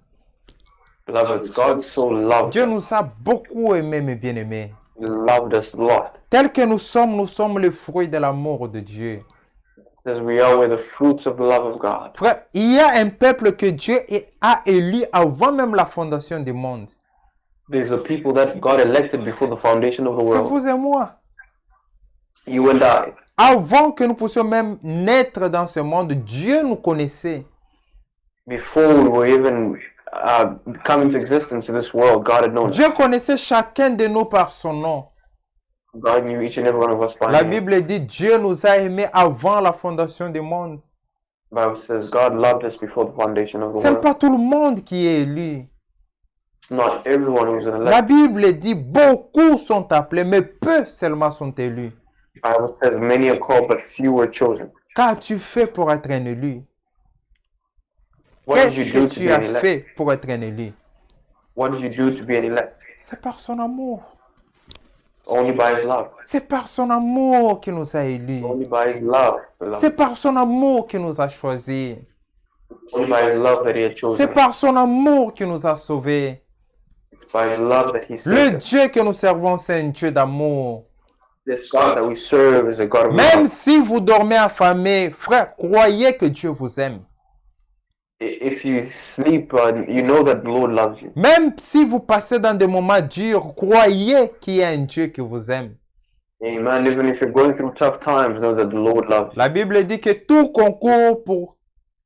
Beloved, God so loved Dieu us. nous a beaucoup aimés, mes bien-aimés. He loved us a lot. Tel que nous sommes le fruit de l'amour de Dieu. As we are, we're the fruits of the love of God. Frère, il y a un peuple que Dieu a élu avant même la fondation du monde. There's a people that God elected before the foundation of the C'est world. vous et moi. You and I. Avant que nous puissions même naître dans ce monde, Dieu nous connaissait. Before we were even come into existence in this world, God had known us. Dieu connaissait chacun de nous par son nom. God knew each and every one of us by La name. Bible dit Dieu nous a aimés avant la fondation du monde. The Bible says God loved us before the foundation of the Ce n'est world. pas tout le monde qui est élu. It's not everyone who's an La elect. Bible dit beaucoup sont appelés, mais peu seulement sont élus. The Bible says many are called, but few are chosen. Qu'as-tu fait pour être un élu? What did Qu'est-ce you que do to tu be as an elect? fait pour être un élu? What did you do to be an elect? C'est par son amour. Only by His love. C'est par son amour qu'il nous a élus. Only by His love. Beloved. C'est par son amour qu'il nous a choisis. Only by His love that He had C'est chosen us. par son amour qu'il nous a sauvés. It's by His love that He Le saved us. Dieu que nous servons, c'est un Dieu d'amour. This God that we serve is a God of Même love. si vous dormez affamé, frère, croyez que Dieu vous aime. If you sleep, you know that the Lord loves you. Même si vous passez dans des moments durs, croyez qu'il y a un Dieu qui vous aime. Amen. Even if you're going through tough times, know that the Lord loves you. La Bible dit que tout concourt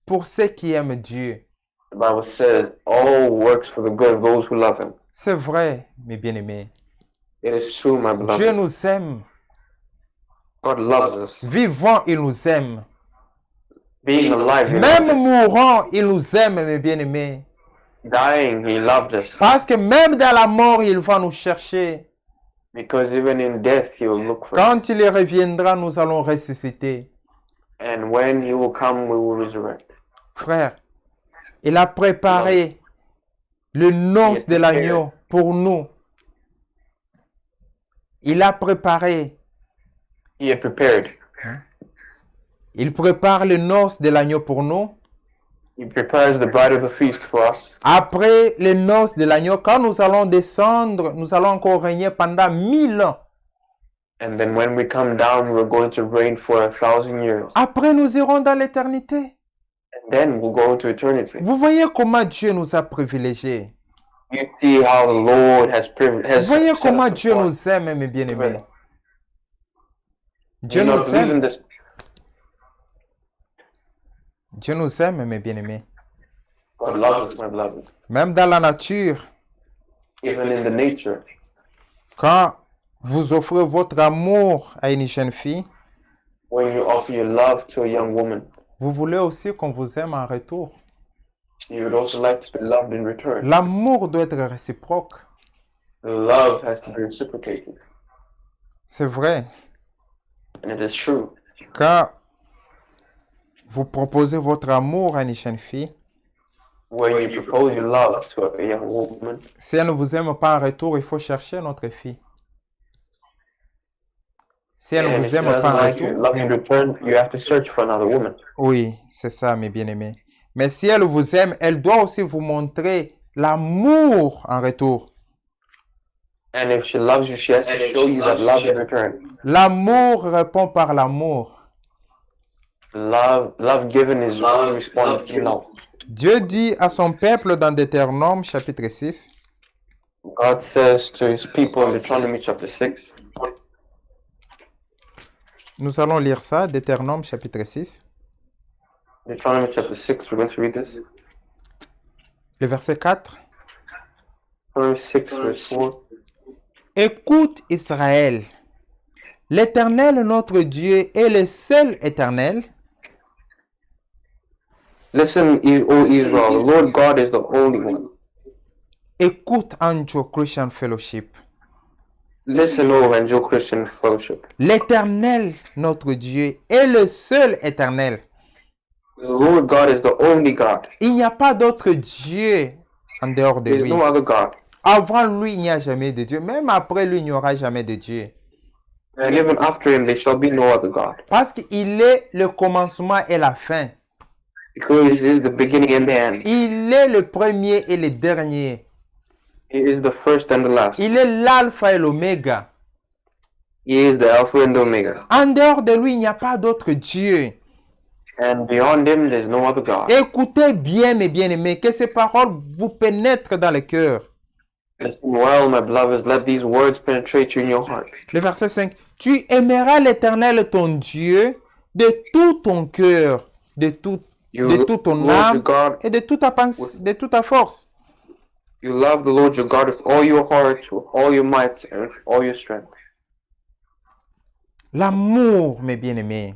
pour ceux qui aiment Dieu. The Bible says all works for the good of those who love Him. C'est vrai, mes bien-aimés. It is true, my Dieu beloved. nous aime. God loves us. Vivant, il nous aime. Being alive, He Même loved us. mourant, il nous aime, mes bien-aimés. Dying, He loved us. Parce que même dans la mort, il va nous chercher. Because even in death, He will look for us. Quand il reviendra, nous allons ressusciter. And when He will come, we will resurrect. Frère, il a préparé le noce de l'agneau pour nous. Il a préparé. He had prepared. Il prépare le noce de l'agneau pour nous. He prepares the bride of the feast for us. Après les noces de l'agneau, quand nous allons descendre, nous allons encore régner pendant 1000 ans. And then when we come down, we're going to reign for 1,000 years. Après, nous irons dans l'éternité. And then we'll go into eternity. Vous voyez comment Dieu nous a privilégiés. You see how the Lord has Vous voyez set us comment apart. Dieu nous aime, mes bien-aimés. Dieu You know, nous believe in aime. this. Dieu nous aime, mes bien-aimés. God loves us, my beloved. Même dans la nature, Even in the nature, quand vous offrez votre amour à une jeune fille, when you offer your love to a young woman, vous voulez aussi qu'on vous aime en retour. you would also like to be loved in return. L'amour doit être réciproque. The love has to be reciprocated. C'est vrai. And it is true. Quand vous proposez votre amour à une jeune fille, When you propose your love to a young woman, si elle ne vous aime pas en retour, il faut chercher notre fille. Si elle ne and vous if she aime doesn't pas en like you, retour, love in return, you have to search for another woman. oui, c'est ça, mes bien-aimés. Mais si elle vous aime, elle doit aussi vous montrer l'amour en retour. And if she loves you, she has to show you that love in return. L'amour répond par l'amour. Love given is only responded to love. Dieu dit à son peuple dans Deutéronome chapitre 6, God says to His people in Deuteronomy chapter 6. nous allons lire ça, Deutéronome chapitre 6, Deuteronomy chapter 6, we're going to read this. le verset 4. Deuteronomy 6, verse 4. Écoute Israël, l'Éternel notre Dieu est le seul Éternel. Listen, O Israel, the Lord God is the only one. Écoute Angel Christian Fellowship. Listen, O Angel Christian Fellowship. L'Éternel notre Dieu est le seul Éternel. The Lord God is the only God. Il n'y a pas d'autre Dieu en dehors de There is lui. no other God. Avant lui, il n'y a jamais de Dieu. Même après lui, il n'y aura jamais de Dieu. And even after Him, there shall be no other God. Parce qu'il est le commencement et la fin. Because He is the beginning and the end. Il est le premier et le dernier. He is the first and the last. Il est l'alpha et l'oméga. He is the Alpha and the Omega. En dehors de lui, il n'y a pas d'autre Dieu. And beyond Him, there is no other God. Écoutez bien, mes bien-aimés, que ces paroles vous pénètrent dans le cœur. Listen well, my beloveds, let these words penetrate you in your heart. Le verset 5. Tu aimeras l'Éternel ton Dieu de tout ton cœur, de toute ton Lord âme your God, et de toute ta pensée, de toute ta force. you love the Lord your God with all your heart, with all your might, and with all your strength. L'amour, mes bien-aimés.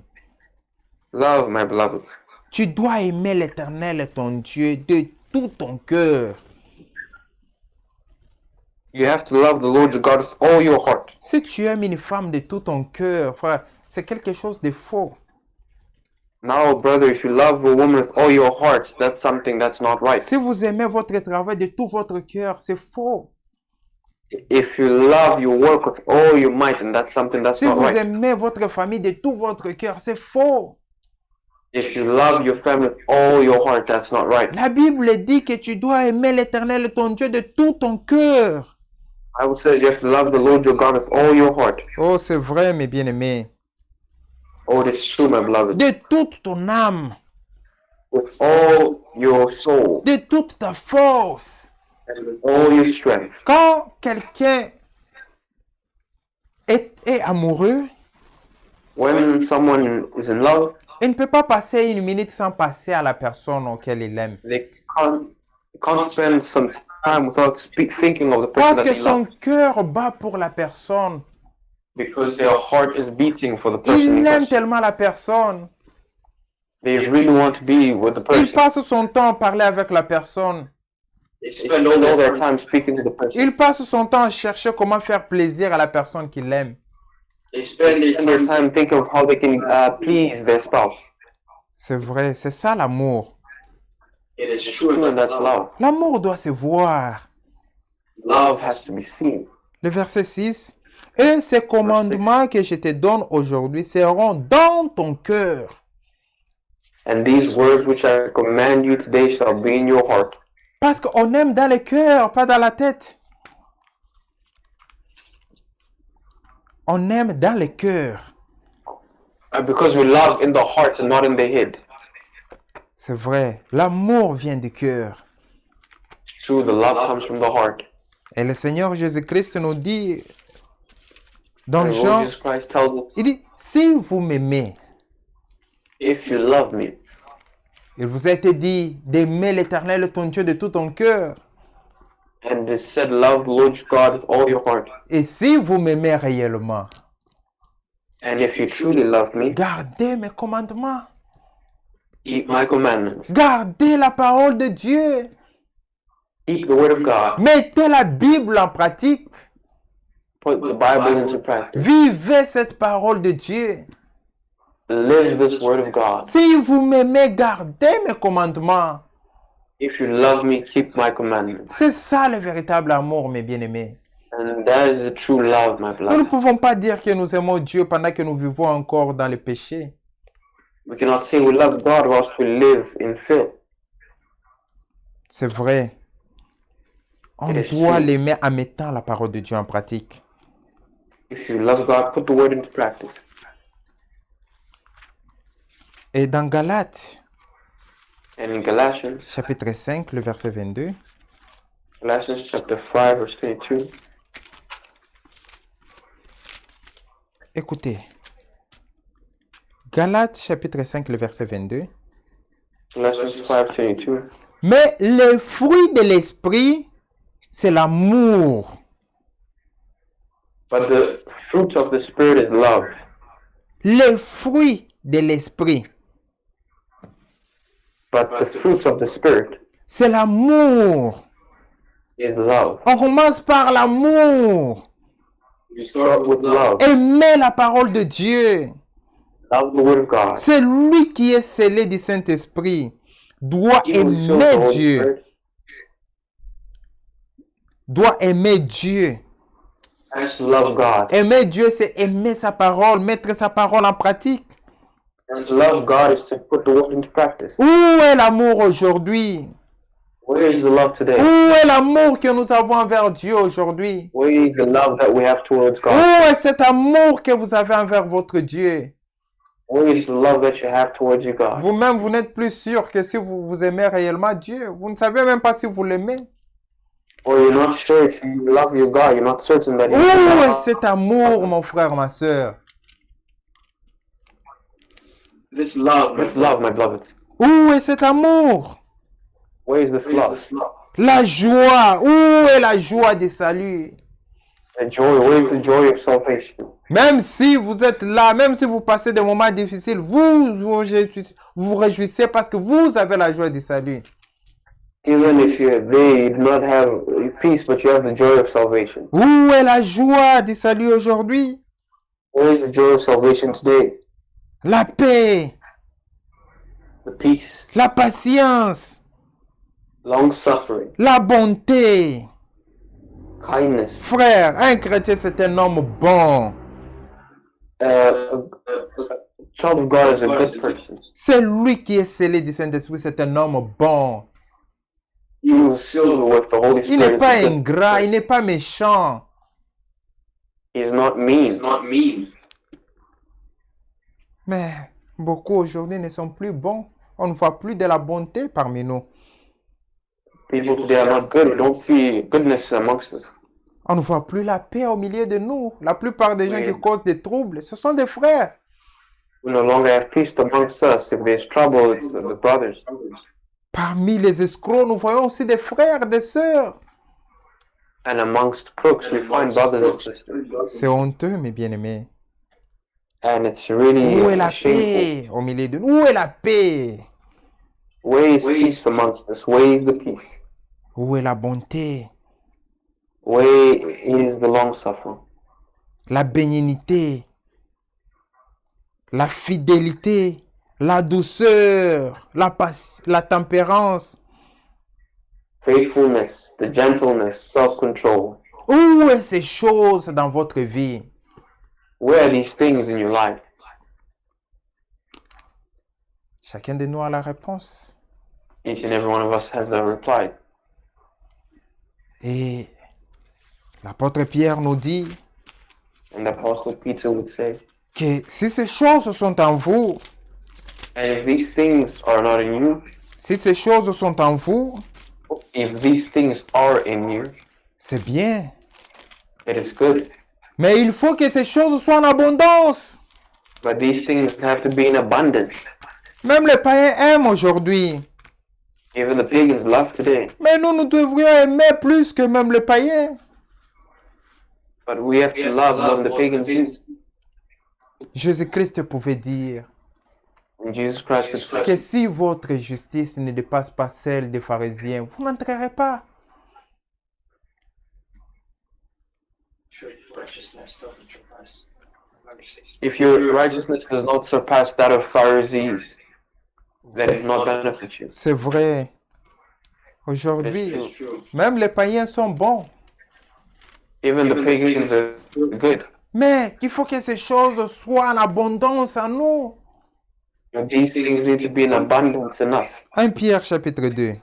Love, my beloveds. Tu dois aimer l'Éternel ton Dieu de tout ton cœur. You have to love the Lord your God with all your heart. Si tu aimes une femme de tout ton cœur, frère, c'est quelque chose de faux. Now, brother, if you love a woman with all your heart, that's something that's not right. Si vous aimez votre travail de tout votre cœur, c'est faux. If you love your work with all your might, and that's something that's Si not vous right. aimez votre famille de tout votre cœur, c'est faux. If you love your family with all your heart, that's not right. La Bible dit que tu dois aimer l'Éternel ton Dieu de tout ton cœur. I would say you have to love the Lord your God with all your heart. Oh, c'est vrai, mes bien-aimés. Oh, it is true, my beloved. De toute ton âme. With all your soul, de toute ta force. and with all your strength. Quand quelqu'un est amoureux, When someone is in love, il ne peut pas passer une minute sans passer à la personne auquel il aime. they can't spend some time without thinking of the Parce person que that they son love, cœur bat pour la personne. because their heart is beating for the person in Il aime question. tellement la personne. They really want to be with the Il person. passe son temps à parler avec la personne. They spend all their time speaking to the person. Il passe son temps à chercher comment faire plaisir à la personne qu'il aime. They spend their time thinking of how they can please their spouse. C'est vrai, c'est ça l'amour. It is true, and that's love. L'amour doit se voir. Love has to be seen. Le verset 6. Et ces commandements que je te donne aujourd'hui seront dans ton cœur. And these words which I command you today shall be in your heart. Parce qu'on aime dans le cœur, pas dans la tête. On aime dans le cœur. Because we love in the heart and not in the head. C'est vrai, l'amour vient du cœur. True, the love comes from the heart. Et le Seigneur Jésus-Christ nous dit dans And Jean, Lord Jesus Christ tells us, il dit, si vous m'aimez, if you love me, il vous a été dit d'aimer l'Éternel ton Dieu de tout ton cœur. and it said, love the Lord your God with all your heart. Et si vous m'aimez réellement, And if you truly love me, gardez mes commandements. keep my commandments. Gardez la parole de Dieu. Keep the word of God. Mettez la Bible en pratique. Put the Bible into practice. Vivez cette parole de Dieu. Live this word of God. Si vous m'aimez, gardez mes commandements. If you love me, keep my commandments. C'est ça le véritable amour, mes bien-aimés. And that is the true love, my Nous ne beloved. pouvons pas dire que nous aimons Dieu pendant que nous vivons encore dans le péché. We cannot say we love God whilst we live in filth. C'est vrai. On It is doit true. l'aimer en mettant la parole de Dieu en pratique. If you love God, put the word into practice. Et dans Galates, And in Galatians, chapitre 5, le verset 22, Galatians chapter 5, verse 22, écoutez. Galates, chapitre 5, le verset 22. Galatians 5, 22. Mais le fruit de l'esprit, c'est l'amour, But the fruit of the Spirit is love. le fruit de l'esprit, But the fruit of the Spirit c'est l'amour. is love. On commence par l'amour. You start with love. Aimer la parole de Dieu. Love the word of God. Celui qui est scellé du Saint-Esprit doit He who seals the aimer Holy Dieu. Spirit Doit aimer Dieu. has to love God. Aimer Dieu, c'est aimer sa parole, mettre sa parole en pratique. And to love God is to put the word into practice. Où est l'amour aujourd'hui? Where is the love Où today? est l'amour que nous avons envers Dieu aujourd'hui? Where is the love that we have towards Où God? est cet amour que vous avez envers votre Dieu? Where is the love that you have towards your God? Vous-même, vous n'êtes plus sûr que si vous aimez réellement Dieu. Vous ne savez même pas si vous l'aimez. Or you're not sure if you love your God. You're not certain that Où you est love cet amour, mon frère, ma soeur? this love, my beloved. Où est cet amour? Where is this love? La joie. Où est la joie du salut? The joy. Where is the joy of salvation? Même si vous êtes là, même si vous passez des moments difficiles, vous réjouissez parce que vous avez la joie du salut. Even if you're there, you do not have peace, but you have the joy of salvation. Où est la joie du salut aujourd'hui? Where is the joy of salvation today? La paix, The peace, la patience, long suffering, la bonté. kindness. Frère, un chrétien, c'est un homme bon. A child of God is a good person. C'est lui qui est scellé du Saint-Esprit, c'est un homme bon. He was sealed with the Holy Il n'est Spirit. pas ingrat, il n'est pas méchant. He's not mean. Mais beaucoup aujourd'hui ne sont plus bons. On ne voit plus de la bonté parmi nous. People today are not good. We don't see goodness amongst us. On ne voit plus la paix au milieu de nous. La plupart des gens Oui. qui causent des troubles, ce sont des frères. We no longer have peace amongst us. If there's trouble, it's the brothers. Parmi les escrocs, nous voyons aussi des frères, des sœurs. And amongst crooks, we find brothers and sisters. C'est honteux, mes bien-aimés. And it's really Où est la shameful. paix au milieu de nous? Où est la paix? Where is peace amongst us? Where is the peace? Où est la bonté? Where is the long suffering? La bénignité? La fidélité? La douceur? La tempérance? Faithfulness, the gentleness, self-control. Où est ces choses dans votre vie? Where are these things in your life? Chacun de nous a la réponse. Each and every one of us has a reply. Et l'apôtre Pierre nous dit And the Apostle Peter would say, que si ces choses sont en vous, and if these things are not in you, si ces choses sont en vous, if these things are in you, c'est bien. it is good. Mais il faut que ces choses soient en abondance. But these things have to be in abundance. Même les païens aiment aujourd'hui. Even the pagans love today. Mais nous devrions aimer plus que même les païens. But we have to love them, the pagans do. Jésus-Christ pouvait dire And Jesus Christ could say, que si votre justice ne dépasse pas celle des pharisiens, vous n'entrerez pas. if your righteousness does not surpass that of Pharisees, that is not benefit you. C'est vrai. It's Aujourd'hui, true. même les païens sont bons. Even the pagans are good. Mais il faut que ces choses soient en abondance en nous. But these things need to be in abundance enough. 1 Pierre chapitre 2.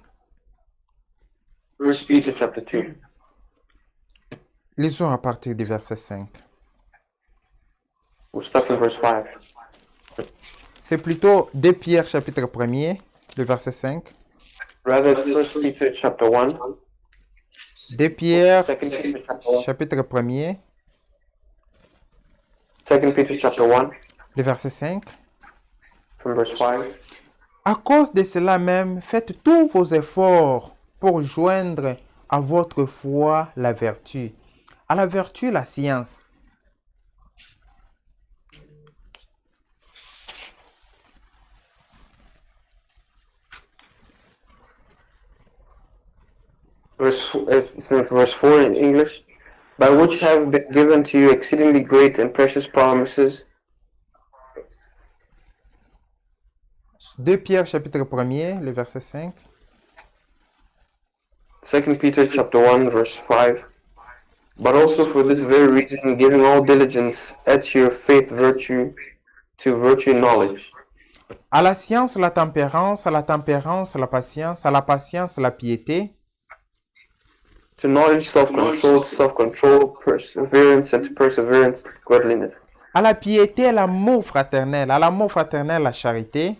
1 Peter chapter 2. Lisons à partir du verset 5. We'll start from verse 5. C'est plutôt 2 Pierre chapitre 1er, le verset 5. Rather, 1 Peter chapter 1, 2 Pierre 2 Peter chapter 1, chapitre 1er, 2 Peter chapter 1, le verset 5. from verse 5. À cause de cela même, faites tous vos efforts pour joindre à votre foi la vertu, à la vertu la science, Verse 4 in English. By which have been given to you exceedingly great and precious promises. 2 Pierre chapitre 1er, le verset 5. 2 Peter chapter 1 verse 5. But also for this very reason, giving all diligence, add to your faith virtue, to virtue knowledge, À la science, la tempérance, à la tempérance, la patience, à la patience, la piété, to knowledge self-control, to self-control, perseverance, and to perseverance, godliness. à la piété, l'amour fraternel, à l'amour fraternel, la charité,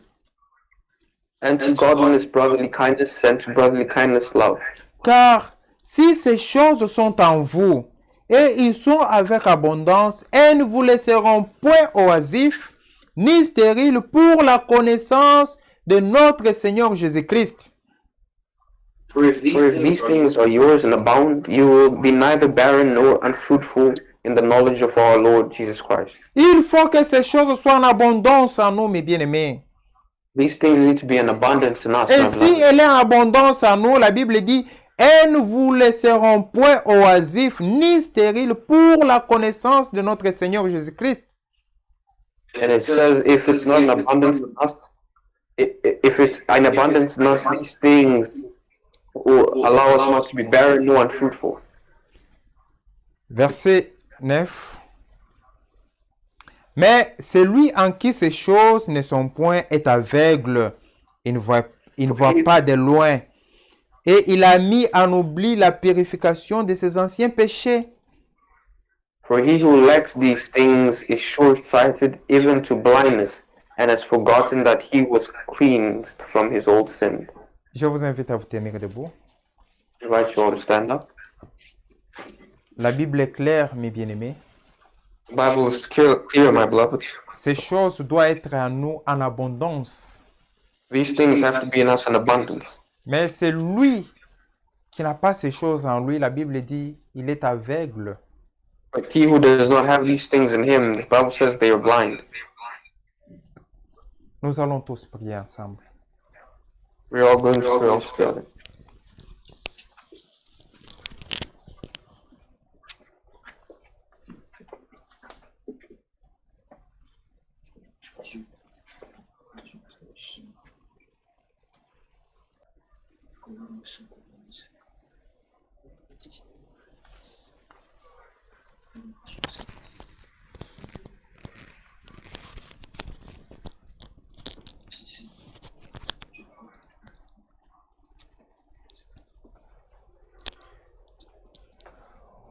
And to godliness, brotherly kindness, and to brotherly kindness, love. car si ces choses sont en vous et ils sont avec abondance, elles ne vous laisseront point oisifs ni stériles pour la connaissance de notre Seigneur Jésus-Christ. For if these things are yours and abound, you will be neither barren nor unfruitful in the knowledge of our Lord Jesus Christ. Il faut que ces choses soient en abondance en nous, mes bien-aimés. These things need to be in abundance in us. Et not si lack. elle est en abondance en nous, la Bible dit, elles ne vous laisseront point oisifs ni stériles pour la connaissance de notre Seigneur Jésus-Christ. And it says, if it's not in abundance in us, if it's in abundance in us, these things will allow us not to be barren nor unfruitful. Verset 9. Mais celui en qui ces choses ne sont point est aveugle. Il ne voit pas de loin. Et il a mis en oubli la purification de ses anciens péchés. For he who lacks these things is short-sighted even to blindness, and has forgotten that he was cleansed from his old sin. Je vous invite à vous tenir debout. I invite you all to stand up. La Bible est claire, mes bien-aimés. The Bible is clear, my beloved. Ces choses doivent être en nous en abondance. These things have to be in us in abundance. Mais c'est lui qui n'a pas ces choses en lui. La Bible dit, il est aveugle. But he who does not have these things in him, the Bible says they are blind. Nous allons tous prier ensemble. We're all going to pray all together.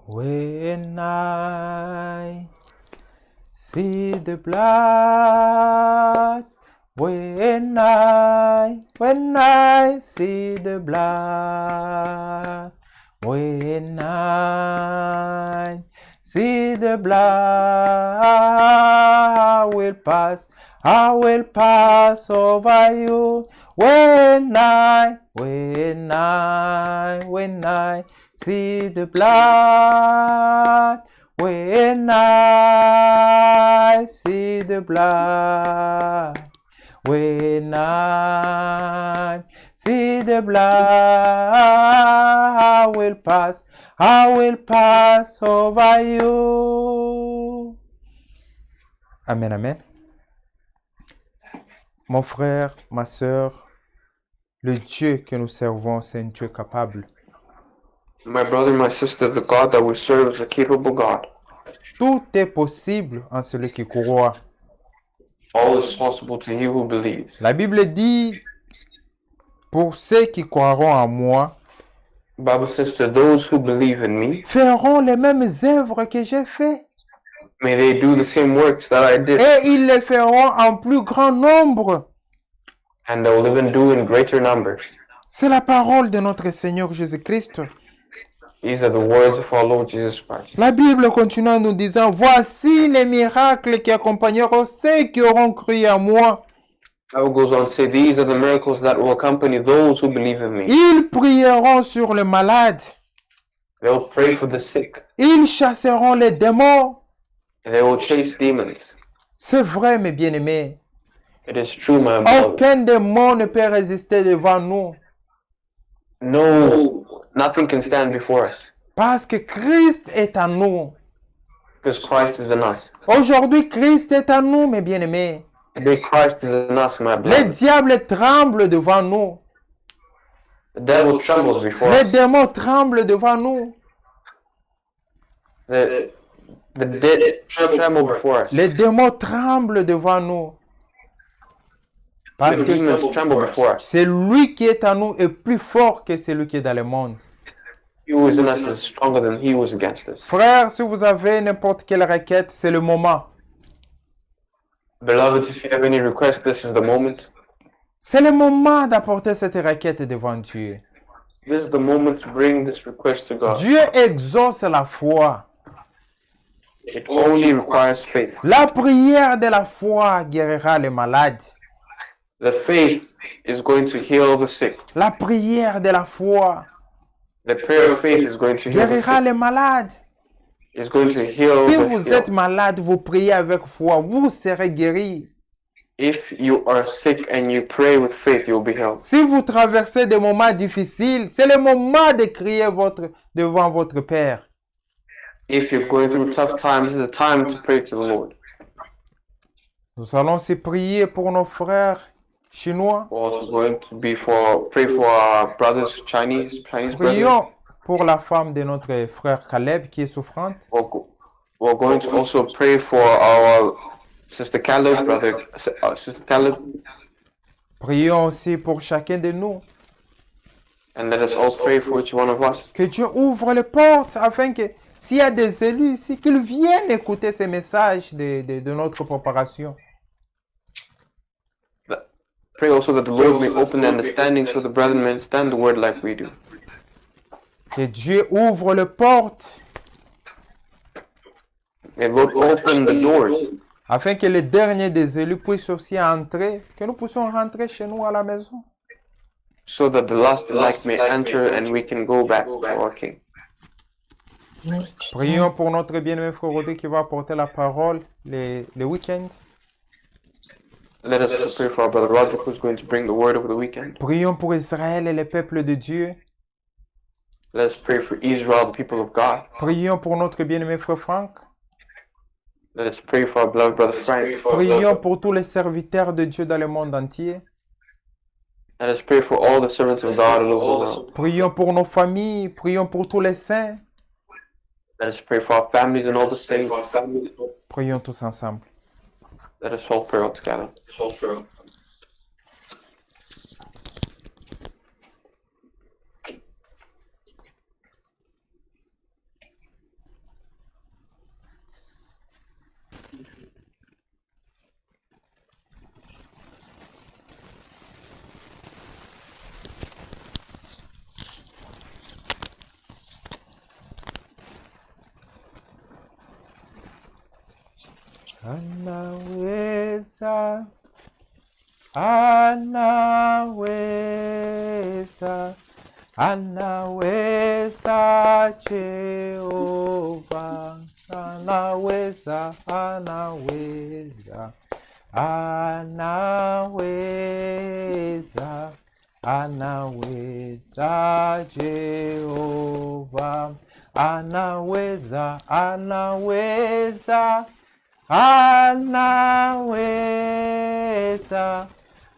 When I see the blood, when I see the blood, when I see the blood, I will pass over you. When I see the blood, when I see the blood, when I see the blood, I will pass over you. Amen, amen. Mon frère, ma sœur, le Dieu que nous servons, c'est un Dieu capable. My brother, my sister, the God that we serve is a capable God. Tout est possible en celui qui croit. All is possible to he who believes. La Bible dit, pour ceux qui croiront en moi, The Bible says to those who believe in me, feront les mêmes œuvres que j'ai fait. may they do the same works that I did, Et ils les feront en plus grand nombre. and they will even do in greater numbers. C'est la parole de notre Seigneur Jésus-Christ. These are the words of our Lord Jesus Christ. La Bible continue en nous disant, voici les miracles qui accompagneront ceux qui auront cru en moi. The Bible goes on to say, these are the miracles that will accompany those who believe in me. Ils prieront sur les malades. They will pray for the sick. Ils chasseront les démons. They will chase demons. C'est vrai, mes bien-aimés. It is true, my beloved. Aucun démon ne peut résister devant nous. No, nothing can stand before us. Parce que Christ est en nous. Because Christ is in us. Aujourd'hui, Christ est en nous, mes bien-aimés. Today Christ is in us, my Les beloved. diables tremblent devant nous. The devil trembles before Les us. démons tremblent devant nous. The dead tremble before us. Les démons tremblent devant nous. Parce The que demons tremble before us. celui qui est en nous est plus fort que celui qui est dans le monde. He who is in us is stronger than he who is against us. Frère, si vous avez n'importe quelle requête, c'est le moment. Beloved, if you have any requests, this is the moment. C'est le moment d'apporter cette requête devant Dieu. This is the moment to bring this request to God. Dieu exauce la foi. It only requires faith. La prière de la foi guérira les malades. The faith is going to heal the sick. La prière de la foi The prayer of faith is going to heal the guérira sick. les malades. It's going to heal Si the vous sick. êtes malade, vous priez avec foi, vous serez guéri. If you are sick and you pray with faith, you'll be healed. Si vous traversez des moments difficiles, c'est le moment de crier devant votre Père. If you're going through tough times, this is a time to pray to the Lord. Nous allons aussi prier pour nos frères chinois. We're also going to pray for our brothers, Chinese brothers. Prions pour la femme de notre frère Caleb qui est souffrante. We're going to also pray for our sister Caleb, sister Caleb, Prions aussi pour chacun de nous. and let us all pray for each one of us. Que Dieu ouvre les portes afin que s'il y a des élus ici, qu'ils viennent écouter ces messages de notre préparation. Pray also that the Lord may open the understanding so the brethren may understand the word like we do. Que Dieu ouvre les portes May the Lord open the doors afin que les derniers des élus puissent aussi entrer, que nous puissions rentrer chez nous à la maison. so that the last elect may enter and we can go back to our King. Prions pour notre bien-aimé frère Rodé qui va apporter la parole les week-ends. Let us pray for our brother Roger who's going to bring the word over the weekend. Prions pour Israël et les peuples de Dieu. Let us pray for Israel, the people of God. Prions pour notre bien-aimé frère Franck. Let us pray for our beloved brother Frank. Prions pour tous les serviteurs de Dieu dans le monde entier. Let us pray for all the servants of God all over the world. Prions pour nos familles. Prions pour tous les saints. Let us pray for our families and all the saints. Prions tous ensemble. Let us all pray all together. Anaweza, anaweza, anaweza Jehova, anaweza, anaweza, anaweza, anaweza Jehova, anaweza, anaweza. Anaweza,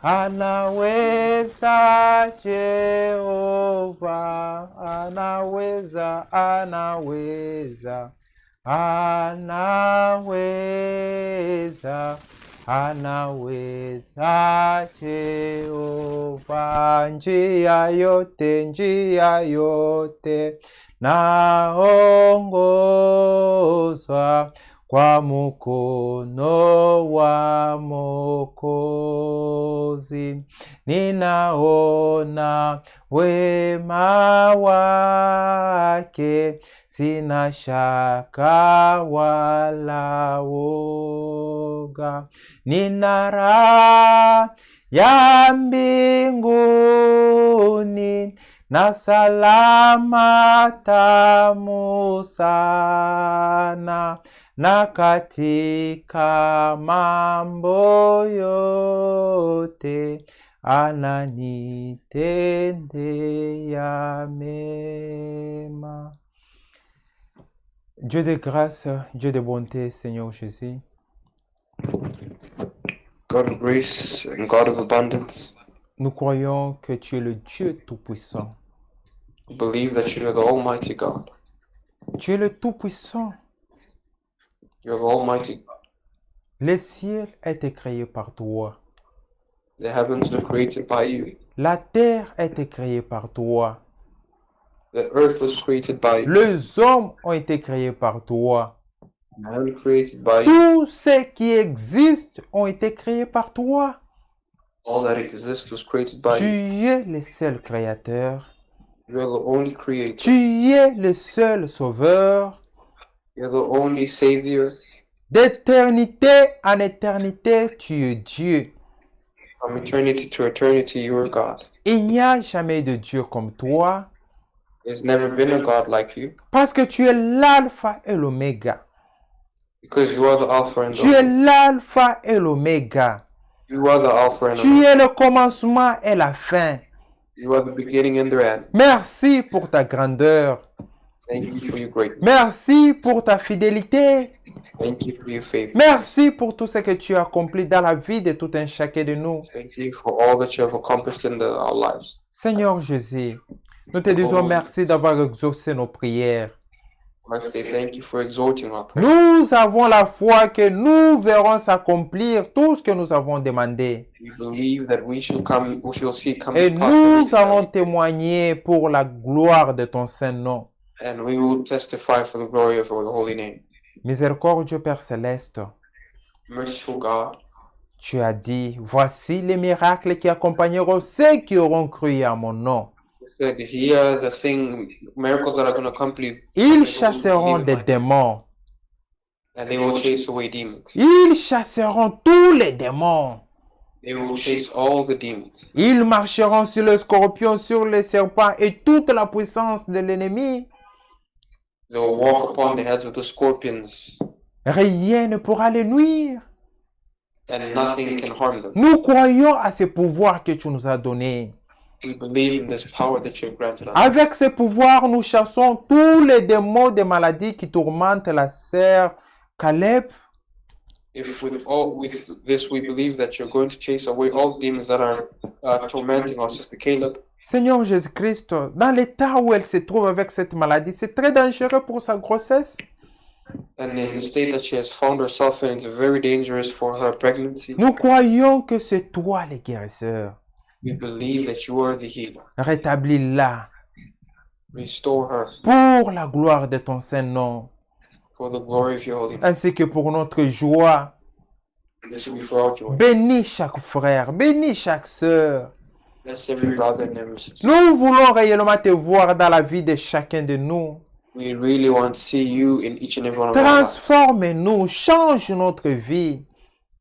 anaweza Jehova, anaweza, anaweza, anaweza, anaweza Jehova, njia yote, naongozwa kwa mkono wa Mwokozi, ninaona wema wake, sina shaka wala woga, nina raha ya mbinguni na salama tamu sana, na katika mambo yote ananitendea mema. Dieu de grâce, Dieu de bonté, Seigneur Jésus. God of grace and God of abundance, Nous croyons que tu es le Dieu Tout-Puissant. we believe that you are the Almighty God. Tu es le Tout-Puissant. You are the Almighty God. Le ciel a été créé par toi. The heavens were created by you. La terre a été créée par toi. The earth was created by you. Les hommes ont été créés par toi. Man created by you. Tout ce qui existe ont été créés par toi. All that exists was created by Tu you. es le seul créateur. You are the only creator. Tu es le seul sauveur. You're the only Savior. D'éternité en éternité, tu es Dieu. From eternity to eternity, you are God. Il n'y a jamais de Dieu comme toi. There's never been a God like you. Parce que tu es l'alpha et l'oméga. Because you are the Alpha and Tu es the l'alpha et l'oméga. You are the Alpha and Tu the es le commencement et la fin. You are the beginning and the end. Merci pour ta grandeur. Thank you for your greatness. Merci pour ta fidélité. Thank you for your faith. Merci pour tout ce que tu as accompli dans la vie de tout un chacun de nous. Thank you for all that you have accomplished in our lives. Seigneur Jésus, nous te disons merci d'avoir exaucé nos prières. I say thank you for exalting our prayer. Nous avons la foi que nous verrons s'accomplir tout ce que nous avons demandé. We believe that we shall see come Et to pass nous allons everything. témoigner pour la gloire de ton saint nom. And we will testify for the glory of your holy name. Miséricordieux Père Céleste, Merciful God, Tu as dit, voici les miracles qui accompagneront ceux qui auront cru à mon nom. You said, here are the miracles that are going to accompany. Ils chasseront des démons. And they will chase away demons. Ils chasseront tous les démons. They will chase all the demons. Ils marcheront sur les scorpions, sur les serpents et toute la puissance de l'ennemi. They will walk upon the heads of the scorpions. Rien ne pourra les nuire. And nothing can harm them. Nous croyons à ce pouvoir que tu nous as donné. We believe in this power that you've granted us. Avec ce pouvoir, nous chassons tous les démons de maladies qui tourmentent la sœur Caleb. If with this we believe that you're going to chase away all demons that are tormenting our sister Caleb. Seigneur Jésus-Christ, dans l'état où elle se trouve avec cette maladie, c'est très dangereux pour sa grossesse. And in the state that she has found herself in, it's very dangerous for her pregnancy. Nous croyons que c'est toi le guérisseur. We believe that you are the healer. Rétablis-la Restore her pour la gloire de ton Saint-Nom, for the glory of your holy name. ainsi que pour notre joie. This will be for our joy. Bénis chaque frère, bénis chaque sœur. Bless every brother and every sister. Nous voulons réellement te voir dans la vie de chacun de nous. We really want to see you in each and every one of our lives. Transforme-nous, change notre vie.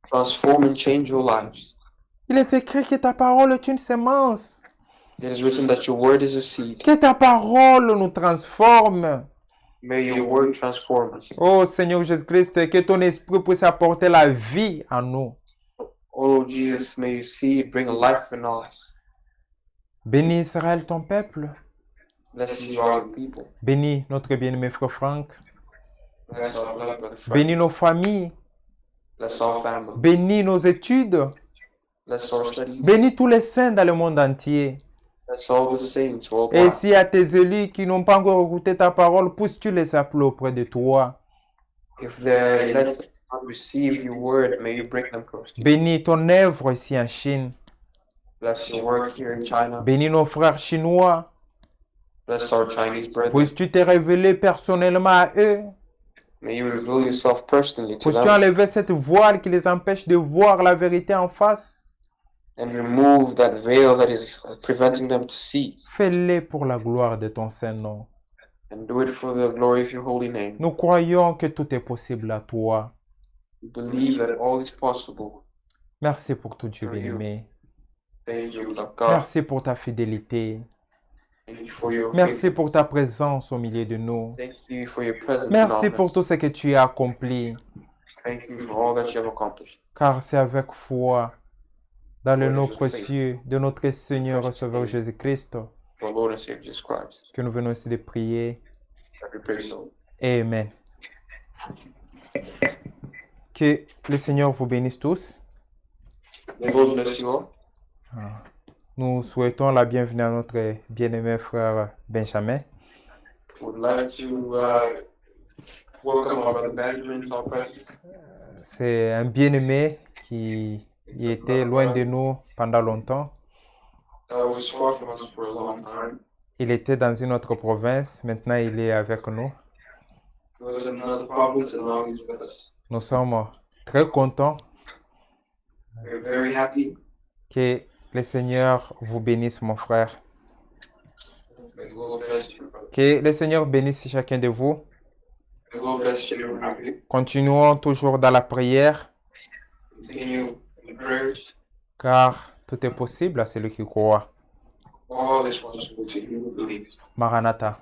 Transform and change your lives. Il est écrit que ta parole est une semence, It is written that your word is a seed. que ta parole nous transforme. May your word transform us. Oh Seigneur Jésus-Christ, que ton esprit puisse apporter la vie en nous. Oh Lord Jesus, may you see it bring a life in us. Bénis Israël, ton peuple. Bless you, our people. Bénis notre bien-aimé frère Franck. Bless our beloved brother Frank. Bénis nos familles. Bless our family. Bénis nos études. Bless our studies. Bénis tous les saints dans le monde entier. Bless all the saints Et worldwide. s'il y a tes élus qui n'ont pas encore écouté ta parole, puisses-tu les appeler auprès de toi. If they let us not receive your word, may you bring them close to you. Bénis ton œuvre ici en Chine. Bless your work here in China. Bénis nos frères chinois. Bless our Chinese brethren. Puisses-tu te révéler personnellement à eux. May you reveal yourself personally to Puisses-tu them enlever cette voile qui les empêche de voir la vérité en face. and remove that veil that is preventing them to see. Fais-le pour la gloire de ton Saint-Nom. And do it for the glory of your holy name. Nous croyons que tout est possible à toi. We believe that all is possible. Merci pour tout, Dieu bien-aimé. Thank you, Lord God. Merci pour ta fidélité. Thank you for your Merci faith. pour ta présence au milieu de nous. Thank you for your presence in Merci our pour midst. tout ce que tu as accompli. Thank you for all that you have accomplished. Car c'est avec foi, dans le nom précieux de notre Seigneur et Sauveur Jésus-Christ, For our Lord and Savior Jesus Christ. que nous venons ici de prier. That we pray so. Amen. Que le Seigneur vous bénisse tous. May God bless you all. Nous souhaitons la bienvenue à notre bien-aimé frère Benjamin. Would like to welcome our brother Benjamin to our presence. C'est un bien-aimé qui était loin de nous pendant longtemps. Was far from us for a long time. Il était dans une autre province, maintenant il est avec nous. He was in another province and now he's with us. Nous sommes très contents. We're very happy. Que le Seigneur vous bénisse, mon frère. May God bless you, brother. Que le Seigneur bénisse chacun de vous. May God bless you, everybody. Continuons toujours dans la prière, Continue in the prayers. car tout est possible à celui qui croit. All is possible to you who believe. Maranatha.